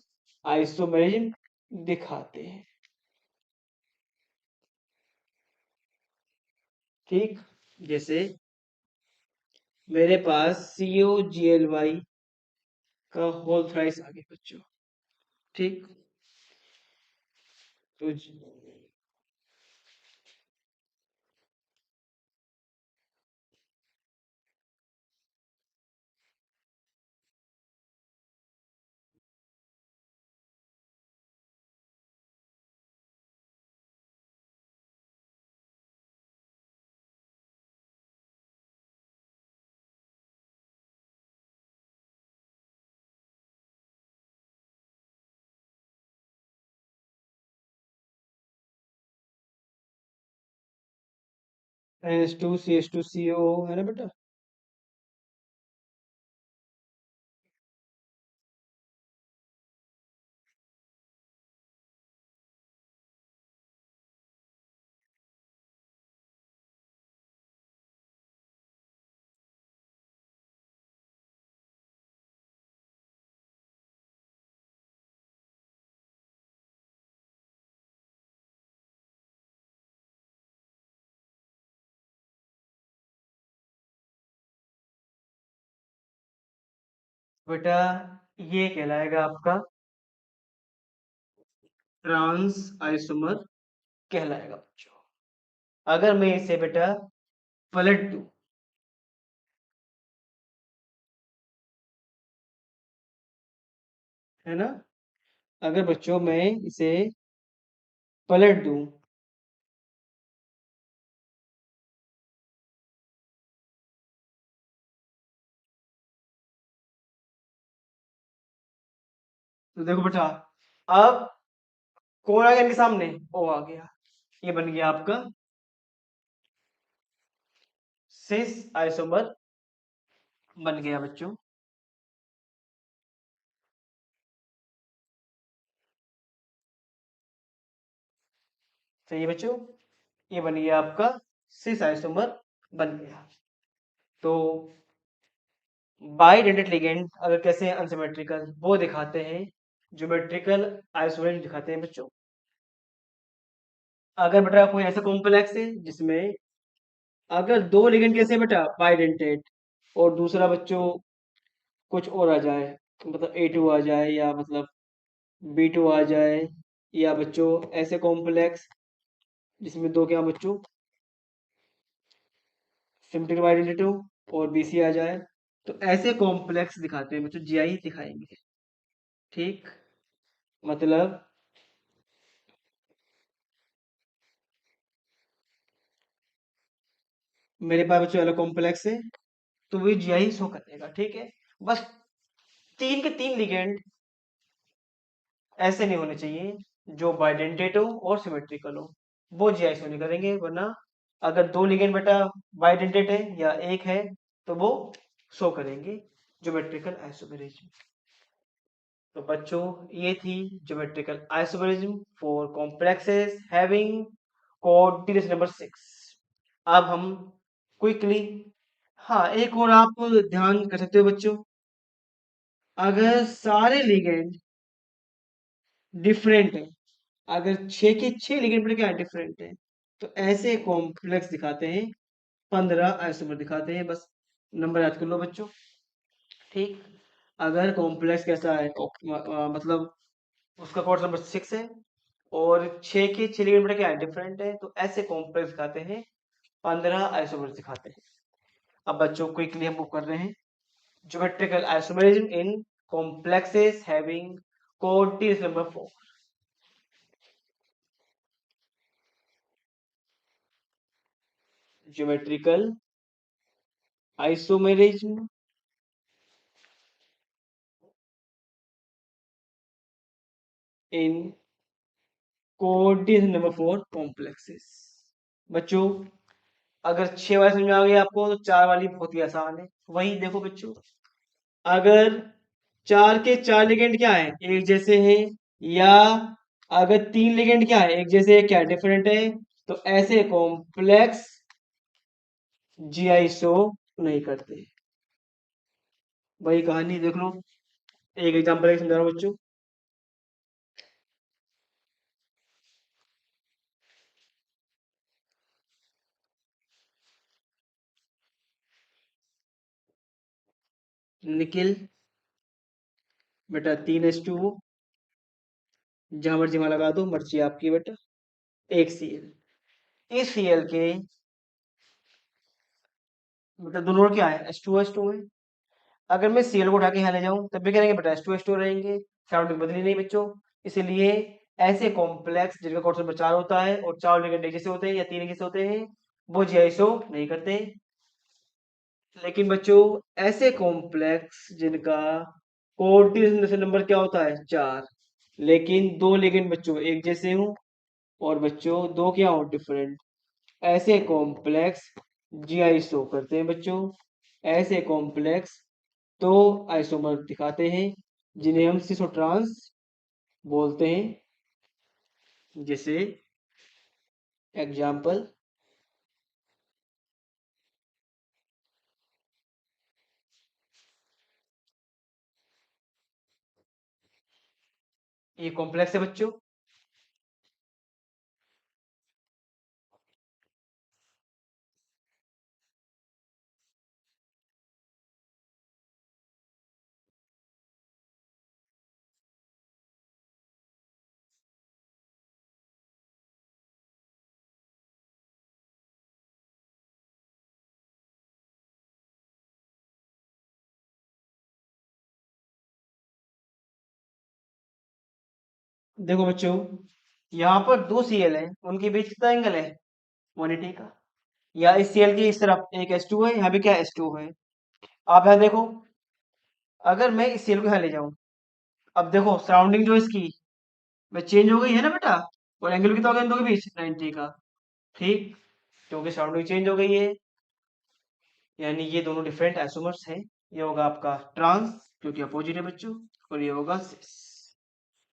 आइसोमेरिज्म दिखाते हैं। ठीक, जैसे मेरे पास COGLY का होल थ्राइस आ गया बच्चों। ठीक, तो NH2CH2CO है ना बेटा। बेटा ये कहलाएगा आपका ट्रांस आइसोमर कहलाएगा बच्चों। अगर मैं इसे बेटा पलट दूं, है ना, अगर बच्चों मैं इसे पलट दूं, तो देखो बेटा, अब कौन आ गया इनके सामने, ओ आ गया। ये बन गया आपका सिस आइसोमर बन गया बच्चों। सही है बच्चों, ये बन गया आपका सिस आइसोमर बन गया। तो बाइडेंटेट लिगेंड अगर कैसे हैं अनसिमेट्रिकल, वो दिखाते हैं, ज्योमेट्रिकल आइसोमेरिज्म दिखाते हैं बच्चों। अगर बेटा कोई ऐसा कॉम्प्लेक्स है जिसमें अगर दो लिगेंड कैसे हैं बेटा बाइडेंटेट, और दूसरा बच्चों कुछ और आ जाए, मतलब A2 आ जाए, या मतलब B2 आ जाए, या बच्चों ऐसे कॉम्प्लेक्स जिसमें दो क्या बच्चों सिमेट्रिकल बाइडेंटेट हो और BC आ जाए, तो ऐसे कॉम्प्लेक्स दिखाते हैं बच्चों, GI दिखाएंगे। ठीक, मतलब मेरे पास बच्चों वाला कॉम्प्लेक्स है, तो वो GI शो करेगा। ठीक है, बस तीन के तीन लिगेंड ऐसे नहीं होने चाहिए जो बाइडेंटेट हो और सिमेट्रिकल हो, वो GI शो नहीं करेंगे। वरना अगर दो लिगेंड बेटा बाइडेंटेट है या एक है, तो वो शो करेंगे ज्योमेट्रिकल आइसोमेरिज्म। तो बच्चों ये थी geometrical isomerism for complexes having coordinate number 6। अब हम क्विकली, हाँ एक और आप ध्यान कर सकते हो बच्चों, अगर सारे लिगेंड डिफरेंट है, अगर छह के छह लिगेंड क्या डिफरेंट है, तो ऐसे कॉम्प्लेक्स दिखाते हैं, 15 आइसोमर दिखाते हैं। बस नंबर याद कर लो बच्चों। ठीक, अगर कॉम्प्लेक्स कैसा है, मतलब उसका कोड नंबर 6 है, और छह के छह लिगेंड क्या है डिफरेंट है, तो ऐसे कॉम्प्लेक्स दिखाते हैं, 15 आइसोमर दिखाते हैं। अब बच्चों क्विकली हम वो कर रहे हैं, geometrical isomerism in complexes having coordinates number 4। Geometrical isomerism in coordinate number 4 complexes. बच्चों अगर छह वाली समझ में आ गई आपको, तो चार वाली बहुत ही आसान है। वही देखो बच्चों, अगर चार के चार लिगेंड क्या है एक जैसे हैं, या अगर तीन लिगेंड क्या है एक जैसे है, क्या डिफरेंट है, तो ऐसे कॉम्प्लेक्स GI शो नहीं करते। वही कहानी देख लो, एक एग्जांपल एक समझा रहा हूँ बच्चों। निकिल बेटा 3H2O, जहां मर्जी वहां लगा दो, मर्जी आपकी बेटा। एक Cl, इस Cl के बेटा दोनों ओर क्या है, H2O है। अगर मैं Cl को उठा के यहाँ ले जाऊं तब भी करेंगे बेटा H2O रहेंगे, सराउंडिंग बदली नहीं बच्चों। इसलिए ऐसे कॉम्प्लेक्स जिनका कोऑर्डिनेट नंबर 4 होता है और 4 लिगेंड एक जैसे होते हैं या 3 एक जैसे होते हैं, वो जीआईसो नहीं करते। लेकिन बच्चों ऐसे कॉम्प्लेक्स जिनका कोऑर्डिनेशन नंबर क्या होता है, 4, लेकिन दो लिगेंड बच्चों एक जैसे हों और बच्चों दो क्या हो, डिफरेंट, ऐसे कॉम्प्लेक्स जीआईसो करते हैं बच्चों। ऐसे कॉम्प्लेक्स तो आइसोमर दिखाते हैं जिन्हें हम सिस और ट्रांस बोलते हैं। जैसे एग्जाम्पल, ये कॉम्प्लेक्स है बच्चों। देखो बच्चों, यहाँ पर दो सीएल है, उनके बीच कितना एंगल है, 180 का। या इस सीएल की इस तरफ एक H2 है, यहाँ भी क्या H2 है। आप यहाँ देखो, अगर मैं इस सीएल को यहाँ ले जाऊं, अब देखो सराउंडिंग जो इसकी वह चेंज हो गई है ना बेटा, और एंगल कितना हो गया इन दो के बीच, 90 का। ठीक, क्योंकि सराउंडिंग चेंज हो गई है, यानी ये दोनों डिफरेंट आइसोमर्स हैं। ये होगा आपका ट्रांस क्योंकि अपोजिट है बच्चों, और ये होगा सिस।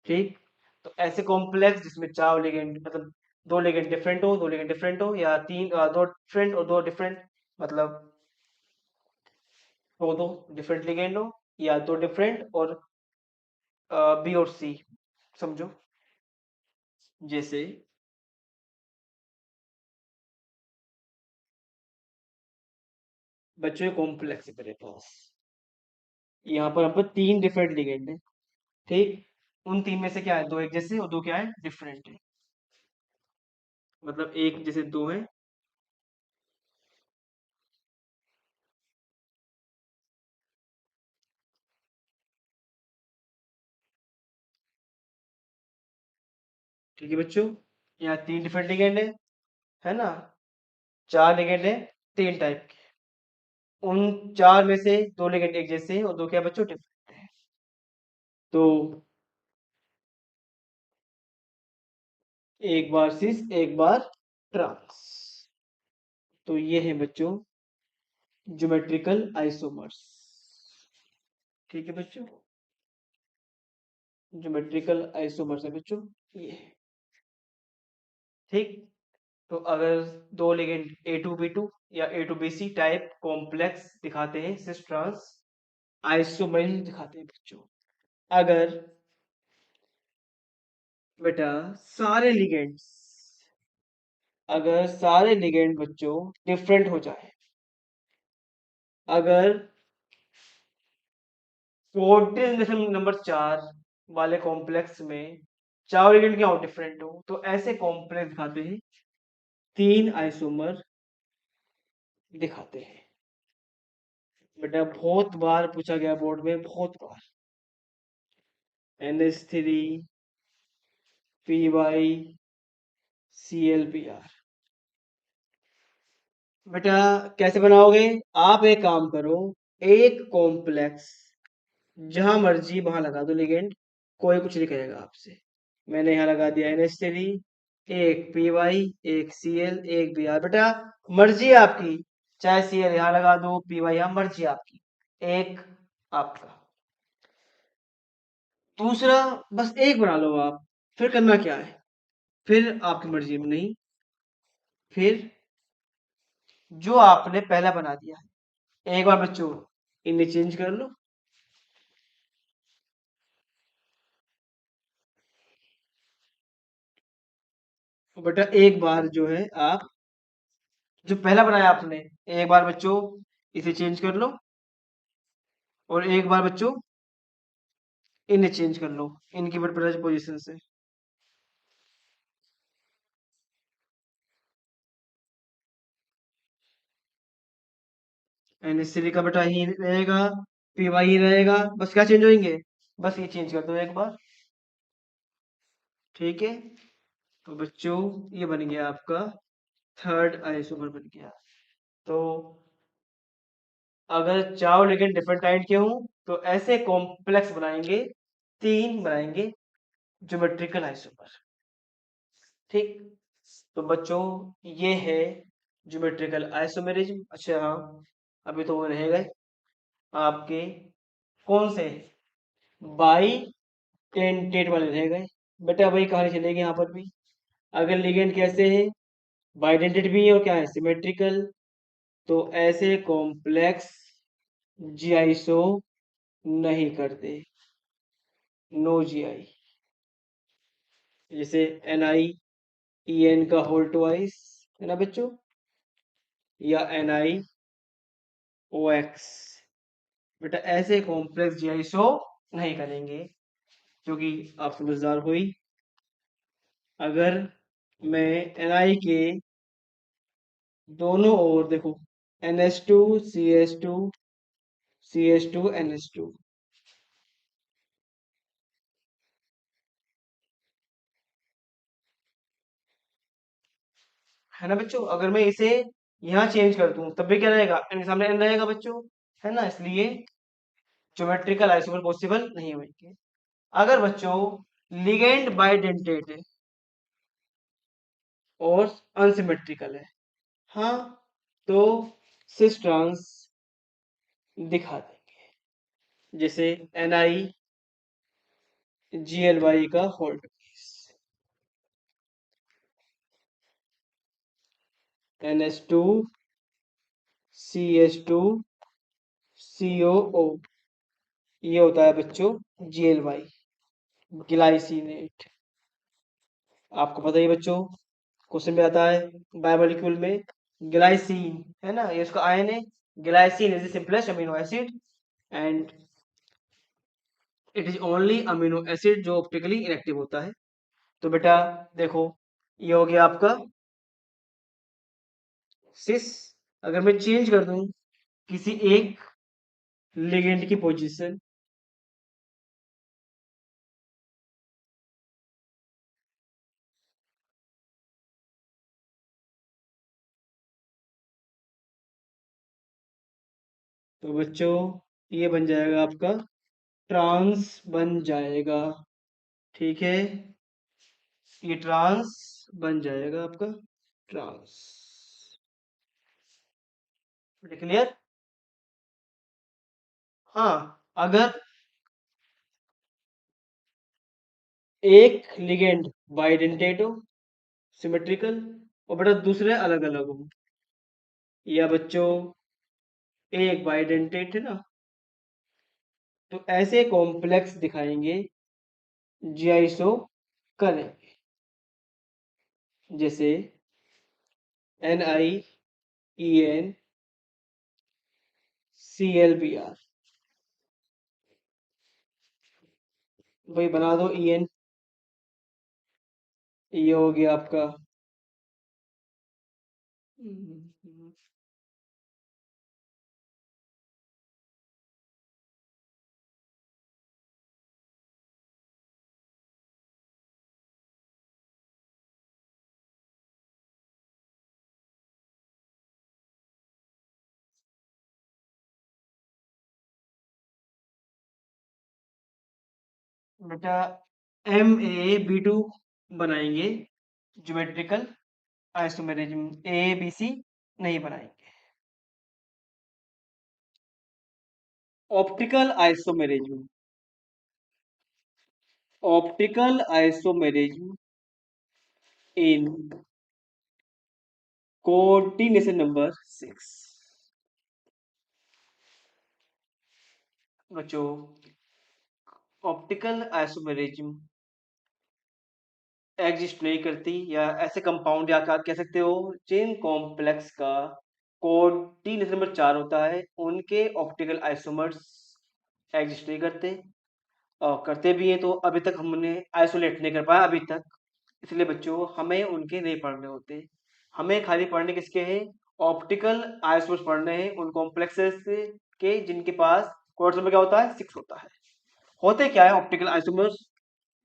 ठीक, तो ऐसे कॉम्प्लेक्स जिसमें चार लिगेंड मतलब दो लिगेंड डिफरेंट हो, दो लिगेंड डिफरेंट हो, या दो डिफरेंट और दो डिफरेंट, मतलब दो दो डिफरेंट लिगेंड हो, या दो डिफरेंट और बी और सी, समझो। जैसे बच्चों ये कॉम्प्लेक्स है मेरे पास, यहाँ पर हम तीन डिफरेंट लिगेंड है। ठीक, उन तीन में से क्या है, दो एक जैसे और दो क्या है, डिफरेंट है। मतलब एक जैसे दो है। ठीक है बच्चों, यहाँ तीन डिफरेंट लिगेंड है ना, चार लिगेंड है, तीन टाइप के। उन चार में से दो लिगेंड एक जैसे हैं और दो क्या बच्चों, डिफरेंट है। तो एक बार सिस एक बार ट्रांस, तो ये है बच्चों ज्योमेट्रिकल आइसोमर्स। ठीक है बच्चों, ज्योमेट्रिकल आइसोमर्स है बच्चों ये। ठीक, तो अगर दो लिगेंड A2B2 या A2BC टाइप कॉम्प्लेक्स दिखाते हैं सिस ट्रांस, आइसोमर्स दिखाते हैं बच्चों। अगर बेटा सारे लिगेंड्स, अगर सारे लिगेंड बच्चों डिफरेंट हो जाए, अगर कोऑर्डिनेशन नंबर 4 वाले कॉम्प्लेक्स में चार लिगेंड क्या हो, डिफरेंट हो, तो ऐसे कॉम्प्लेक्स दिखाते हैं, तीन आइसोमर दिखाते हैं। बेटा बहुत बार पूछा गया बोर्ड में, बहुत बार। NH3 PyClBr। बेटा कैसे बनाओगे, आप एक काम करो, एक कॉम्प्लेक्स जहां मर्जी वहां लगा दो लिगेंड, कोई कुछ नहीं कहेगा आपसे। मैंने यहाँ लगा दिया NH3, एक PY, एक Cl, एक Br। बेटा मर्जी है आपकी, चाहे Cl यहाँ लगा दो, PY यहाँ, मर्जी आपकी, एक आपका। दूसरा, बस एक बना लो आप, फिर करना क्या है, फिर आपकी मर्जी में नहीं, फिर जो आपने पहला बना दिया है, एक बार बच्चों इन्हें चेंज कर लो। तो बेटा एक बार जो है आप जो पहला बनाया आपने, एक बार बच्चों इसे चेंज कर लो, और एक बार बच्चों इन्हें चेंज कर लो इनकी पोजीशन से। NH3 का बेटा ही रहेगा, PY ही रहेगा, बस क्या चेंज होंगे, बस ये चेंज कर दो एक बार। ठीक है, तो बच्चों ये बन गया आपका थर्ड आइसोमर बन गया। तो अगर चार लिगेंड डिफरेंट काइंड के हों तो ऐसे कॉम्प्लेक्स बनाएंगे, तीन बनाएंगे ज्योमेट्रिकल आइसोमर। ठीक, तो बच्चों ये है ज्योमेट्रिकल आइसोमेरिज्म। अच्छा हाँ, अभी तो वो रहेगा आपके कौन से बाई टेंटेट वाले रह गए। बेटा वही कहानी चलेगी यहाँ पर भी। अगर लिगेंड कैसे है, बाइडेंटेड भी है और क्या है सिमेट्रिकल, तो ऐसे कॉम्प्लेक्स जीआईसो नहीं करते, नो जीआई। जैसे NiEN का होल ट्वाइस है ना बच्चों, या NiOX, बेटा ऐसे कॉम्प्लेक्स जीआईसो नहीं करेंगे, क्योंकि आप समझदार हुई। अगर मैं Ni के दोनों ओर देखो, NH2 CH2 CH2 NH2, है ना बच्चों। अगर मैं इसे यहाँ चेंज कर दूं तब भी क्या रहेगा, इनके सामने n रहेगा बच्चों, है ना, इसलिए ज्योमेट्रिकल आइसोमर पॉसिबल नहीं होंगे। अगर बच्चों लिगेंड बाइडेंटेट है और अनसिमेट्रिकल है, हाँ, तो सिस ट्रांस दिखा देंगे। जैसे NiGLY का whole twice, NH2 CH2 COO, ये होता है बच्चों GLY, ग्लाइसिनेट। आपको पता ही है बच्चों, क्वेश्चन में आता है बायोमोलिक्यूल में ग्लाइसिन, है ना, ये उसका आयन है। Glycine is the simplest amino acid and it is only amino acid जो ऑप्टिकली इनएक्टिव होता है। तो बेटा देखो, ये हो गया आपका सिस। अगर मैं चेंज कर दूं किसी एक लिगेंड की पोजीशन, तो बच्चों ये बन जाएगा आपका ट्रांस बन जाएगा। ठीक है, ये ट्रांस बन जाएगा आपका ट्रांस। क्लियर। हाँ, अगर एक लिगेंड बाइडेंटेट हो, सिमेट्रिकल, और बेटा दूसरे अलग अलग हो, या बच्चों एक बाइडेंटेट है ना, तो ऐसे कॉम्प्लेक्स दिखाएंगे जीआईसो करेंगे। जैसे NiEN ClBr, वही बना दो EN, ये हो गया आपका बेटा MaB2 बनाएंगे ज्योमेट्रिकल आइसोमेरिज्म, ABC नहीं बनाएंगे। Optical isomerism, optical isomerism in coordination number 6। बच्चों ऑप्टिकल आइसोमेरिज्म एग्जिस्ट नहीं करती, या ऐसे कंपाउंड या आप कह सकते हो जिन कॉम्प्लेक्स का कोऑर्डिनेशन नंबर 4 होता है, उनके ऑप्टिकल आइसोमर्स एग्जिस्ट नहीं करते, और करते भी हैं तो अभी तक हमने आइसोलेट नहीं कर पाया अभी तक। इसलिए बच्चों हमें उनके नहीं पढ़ने होते, हमें खाली पढ़ने किसके हैं, ऑप्टिकल आइसोमर्स पढ़ने हैं, उन कॉम्प्लेक्सेस के जिनके पास कोऑर्डिनेट्स नंबर क्या होता है, 6 होता है। होते क्या है ऑप्टिकल आइसोमर्स,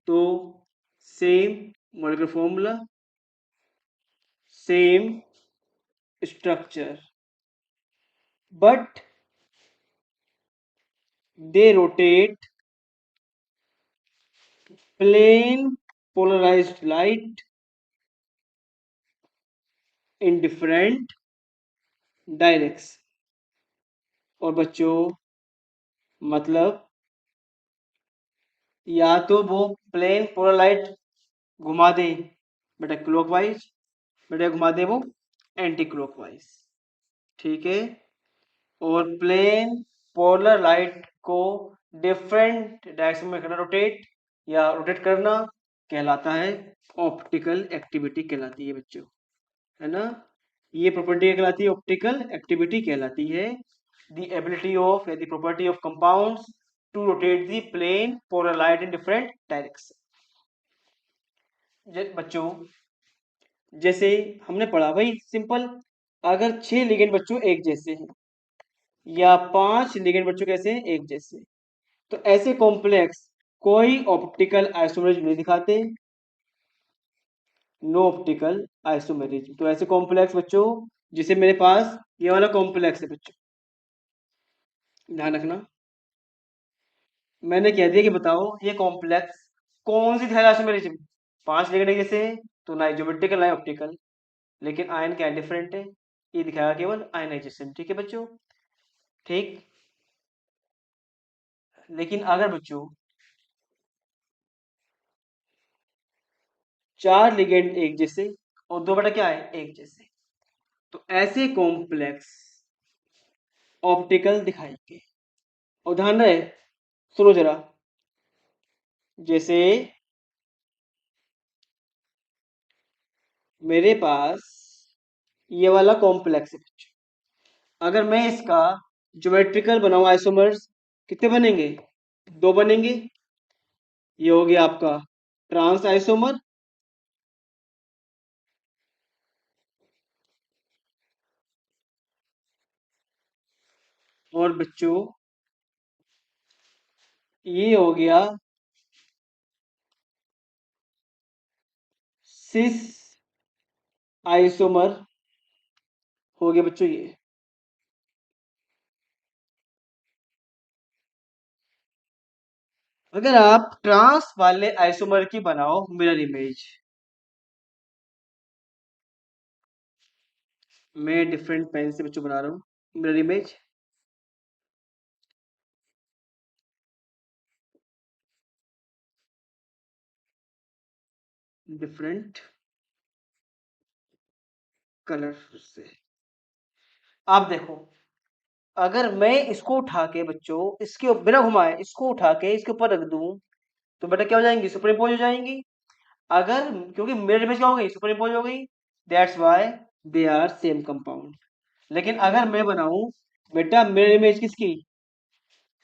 तो same molecular formula, same structure, but they rotate plane polarized light in different directions। और बच्चों मतलब या तो वो प्लेन पोलर लाइट घुमा दे बेटा क्लॉकवाइज, बेटा घुमा दे वो एंटी क्लॉकवाइज, ठीक है। और प्लेन पोलर लाइट को डिफरेंट डायरेक्शन में करना, रोटेट या रोटेट करना कहलाता है ऑप्टिकल एक्टिविटी कहलाती है बच्चों, है ना। ये प्रॉपर्टी कहलाती है ऑप्टिकल एक्टिविटी कहलाती है। द एबिलिटी ऑफ या the property of compounds to rotate the plane polar light in different direction. बच्चों जैसे हमने पढ़ा भाई सिंपल, अगर 6 लिगेंड बच्चों एक जैसे हैं या 5 लिगेंड बच्चों कैसे हैं, एक जैसे, तो ऐसे कॉम्प्लेक्स कोई ऑप्टिकल आइसोमेरिज्म नहीं दिखाते, नो ऑप्टिकल आइसोमेरिज्म। तो ऐसे कॉम्प्लेक्स बच्चों, जिसे मेरे पास ये वाला कॉम्प्लेक्स है बच्चों, ध्यान रखना, मैंने कह दिया कि बताओ ये कॉम्प्लेक्स कौन सी दिखाएगा आइसोमेरिज्म, 5 लिगेंड जैसे हैं तो ना ज्योमेट्रिकल ना ऑप्टिकल, लेकिन आयन क्या डिफरेंट है, ये दिखाएगा केवल आयनाइजेशन, ठीक है बच्चों, ठीक। लेकिन अगर बच्चों 4 लिगेंड एक जैसे और 2 बटा क्या है, एक जैसे, तो ऐसे कॉम्प्लेक्स ऑप्टिकल दिखाएंगे। उदाहरण है, सुनो जरा, जैसे मेरे पास ये वाला कॉम्प्लेक्स है बच्चों, अगर मैं इसका ज्योमेट्रिकल बनाऊं आइसोमर्स, कितने बनेंगे, 2 बनेंगे। ये हो गया आपका ट्रांस आइसोमर, और बच्चों ये हो गया सिस आइसोमर, हो गया बच्चों ये। अगर आप ट्रांस वाले आइसोमर की बनाओ मिरर इमेज, मैं डिफरेंट पेन से बच्चों बना रहा हूँ मिरर इमेज, डिफरेंट कलर से। आप देखो, अगर मैं इसको उठा के बच्चों इसके बिना घुमाए इसको उठा के इसके ऊपर रख दूं, तो बेटा क्या हो जाएंगी, सुपर इम्पोज हो जाएंगी। अगर क्योंकि मिरर इमेज क्या हो गई, सुपर इम्पोज हो गई, that's why they are same compound. लेकिन अगर मैं बनाऊं बेटा मिरर इमेज किसकी,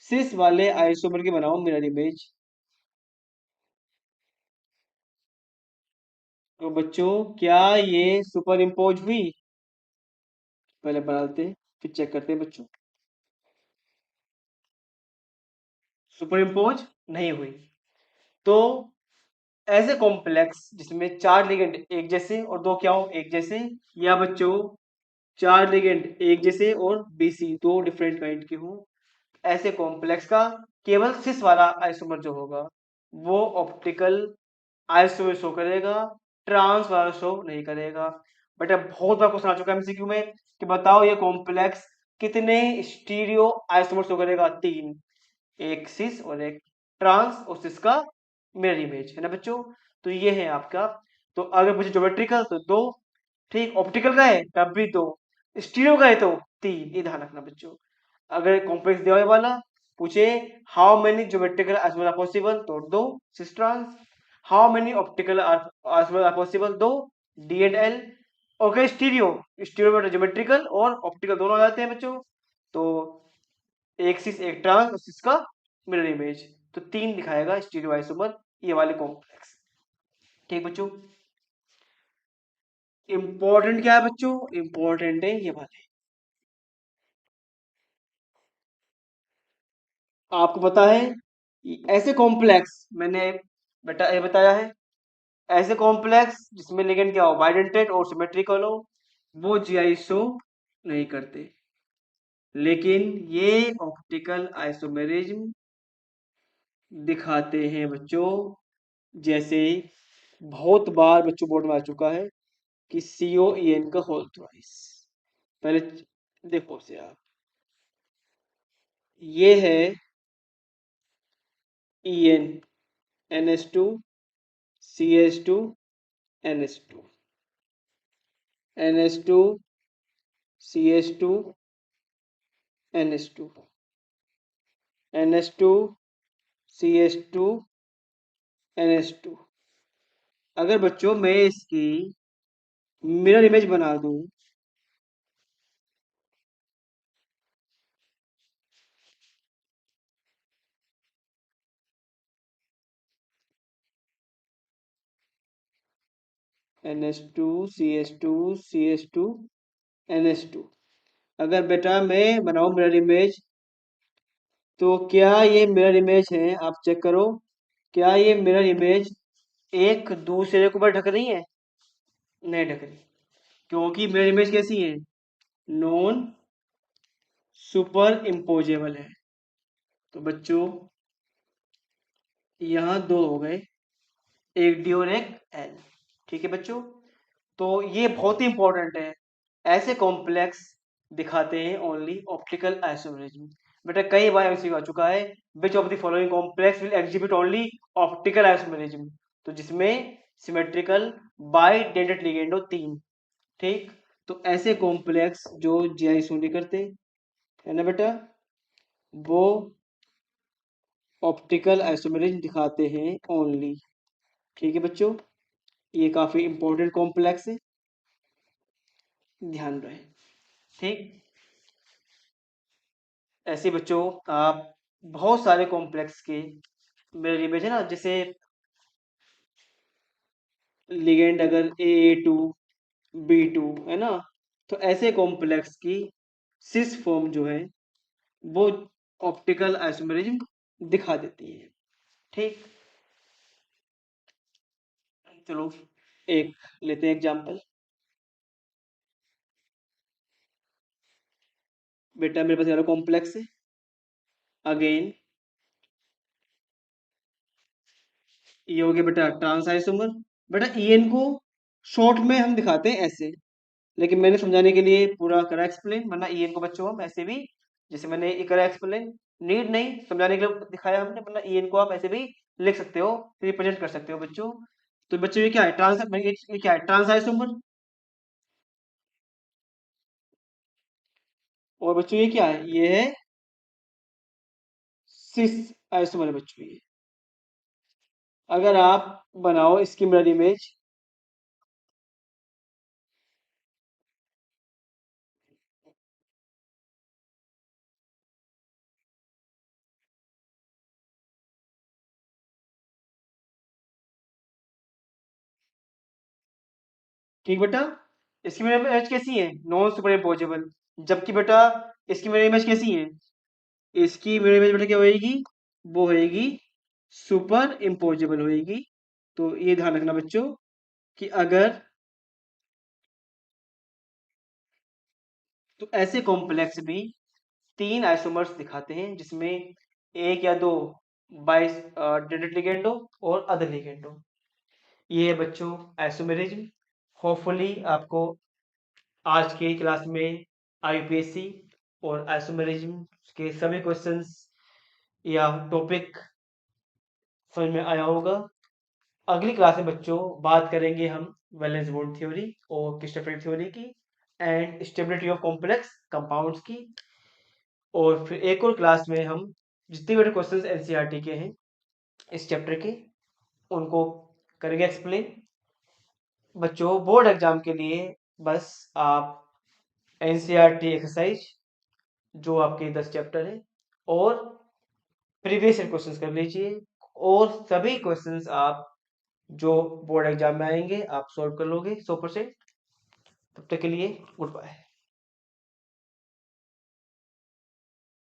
सिस वाले आइसोमर की बनाऊं मिरर इमेज, तो बच्चों क्या ये सुपर इम्पोज हुई, पहले बनाते हैं फिर चेक करते हैं बच्चों, सुपर इम्पोज नहीं हुई। तो ऐसे कॉम्प्लेक्स जिसमें 4 लिगेंड एक जैसे और 2 क्या हो, एक जैसे, या बच्चों 4 लिगेंड एक जैसे और बीसी 2 डिफरेंट काइंड के हो, ऐसे कॉम्प्लेक्स का केवल सिस वाला आइसोमर जो होगा वो ऑप्टिकल आइसोमर शो करेगा, ट्रांस वाला शो नहीं करेगा। बट अब बहुत बार क्वेश्चन आ चुका है एमसीक्यू में कि बताओ ये कॉम्प्लेक्स कितने स्टीरियो आइसोमर शो करेगा, 3, एक सिस और एक ट्रांस, और सिस का मिरर इमेज, है ना बच्चों। तो ये है आपका, तो अगर मुझे ज्योमेट्रिकल तो 2, ठीक, ऑप्टिकल का है तब भी 2, स्टीरियो का है तो 3, ये ध्यान रखना बच्चों। अगर कॉम्प्लेक्स दिया हुआ वाला पूछे how many geometrical isomer are possible, तो 2 cis trans, how many optical isomer are possible, 2 D and L. और कहीं स्टीरियो, स्टीरियो में ज्योमेट्रिकल और ऑप्टिकल दोनों आ जाते हैं बच्चों, तो एक सिस एक ट्रांस और सिस का मिरर इमेज, तो 3 दिखाएगा स्टीरियो आइसोमर ये वाले कॉम्प्लेक्स। ठीक बच्चों, इंपॉर्टेंट क्या है बच्चों, इंपॉर्टेंट है ये वाले। आपको पता है ऐसे कॉम्प्लेक्स मैंने ये बताया है, ऐसे कॉम्प्लेक्स जिसमें लिगेंड क्या हो, बाइडेंटेट और सिमेट्रिकल हो, वो जीआई शो नहीं करते, लेकिन ये ऑप्टिकल आइसोमेरिज्म दिखाते हैं बच्चों। जैसे बहुत बार बच्चों बोर्ड में आ चुका है कि COEN का होल ट्वाइस। पहले देखो से आप, ये है EN, NH2 CH2 NH2, NH2 CH2 NH2, NH2 CH2 NH2। अगर बच्चों मैं इसकी मिरर इमेज बना दूं, NH2 CH2 CH2 NH2, अगर बेटा मैं बनाऊं मिरर इमेज, तो क्या ये मिरर इमेज है, आप चेक करो, क्या ये मिरर इमेज एक दूसरे को ऊपर ढक रही है, नहीं ढक रही, क्योंकि मिरर इमेज कैसी है, नॉन सुपर इम्पोजेबल है। तो बच्चों यहाँ दो हो गए, एक डी और एक एल। ठीक है बच्चों, तो ये बहुत ही इंपॉर्टेंट है, ऐसे कॉम्प्लेक्स दिखाते हैं ओनली ऑप्टिकल आइसोमेरिज्म। बेटा कई बार एमसीक्यू आ चुका है, which of the following complex will exhibit only optical isomerism, तो जिसमें सिमेट्रिकल बाई डेंटेड लिगेंड हो 3। ठीक, तो ऐसे कॉम्प्लेक्स जो जीआई शो नहीं करते है ना बेटा, वो ऑप्टिकल आइसोमेरिज्म दिखाते हैं ओनली। ठीक है बच्चों, ये काफी इंपॉर्टेंट कॉम्प्लेक्स है, ध्यान रहे। ठीक, ऐसे बच्चों आप बहुत सारे कॉम्प्लेक्स के मेरे इमेज है ना, जैसे लिगेंड अगर A2 B2 है ना, तो ऐसे कॉम्प्लेक्स की सिस फॉर्म जो है वो ऑप्टिकल आइसोमेरिज्म दिखा देती है। ठीक, चलो एक लेते हैं एग्जांपल। बेटा मेरे पास ये कॉम्प्लेक्स है, अगेन ये हो गया बेटा ट्रांस आइसोमर। बेटा EN को शॉर्ट में हम दिखाते हैं ऐसे, लेकिन मैंने समझाने के लिए पूरा करा एक्सप्लेन, वरना EN को बच्चों हम ऐसे भी, जैसे मैंने ये करा एक्सप्लेन, नीड नहीं समझाने के लिए दिखाया हमने, वरना EN को आप ऐसे भी लिख सकते हो, रिप्रेजेंट कर सकते हो बच्चों। तो बच्चों ये क्या है, ये क्या है, ट्रांस आइसोमर। और बच्चों ये क्या है, ये है सिस आइसोमर है बच्चों ये। अगर आप बनाओ इसकी मिरर इमेज, ठीक बेटा, इसकी मिरर इमेज कैसी है, नॉन सुपर इम्पोजेबल, जबकि बेटा इसकी मिरर इमेज कैसी है, इसकी मिरर इमेज बेटा क्या होएगी, वो होएगी सुपर इम्पोजेबल होएगी। तो ये ध्यान रखना बच्चों कि अगर, तो ऐसे कॉम्प्लेक्स भी 3 आइसोमर्स दिखाते हैं, जिसमें एक या दो बाइस डेंटेड लिगेंड हो और अदर लिगेंड हो। ये है बच्चों आइसोमेरिज्म। होपफुली आपको आज के क्लास में IUPAC और आइसोमेरिज्म के सभी क्वेश्चंस या टॉपिक समझ में आया होगा। अगली क्लास में बच्चों बात करेंगे हम वैलेंस बॉन्ड थ्योरी और क्रिस्टोफर थ्योरी की, and stability of complex compounds की। और फिर एक और क्लास में हम जितने भी क्वेश्चंस NCERT के हैं इस चैप्टर के, उनको करेंगे एक्सप्लेन। बच्चों बोर्ड एग्जाम के लिए बस आप NCERT एक्सरसाइज जो आपके 10 चैप्टर है, और प्रीवियस ईयर क्वेश्चंस कर लीजिए और सभी क्वेश्चंस आप जो बोर्ड एग्जाम में आएंगे आप सॉल्व कर लोगे 100%। तब तक के लिए गुड बाय।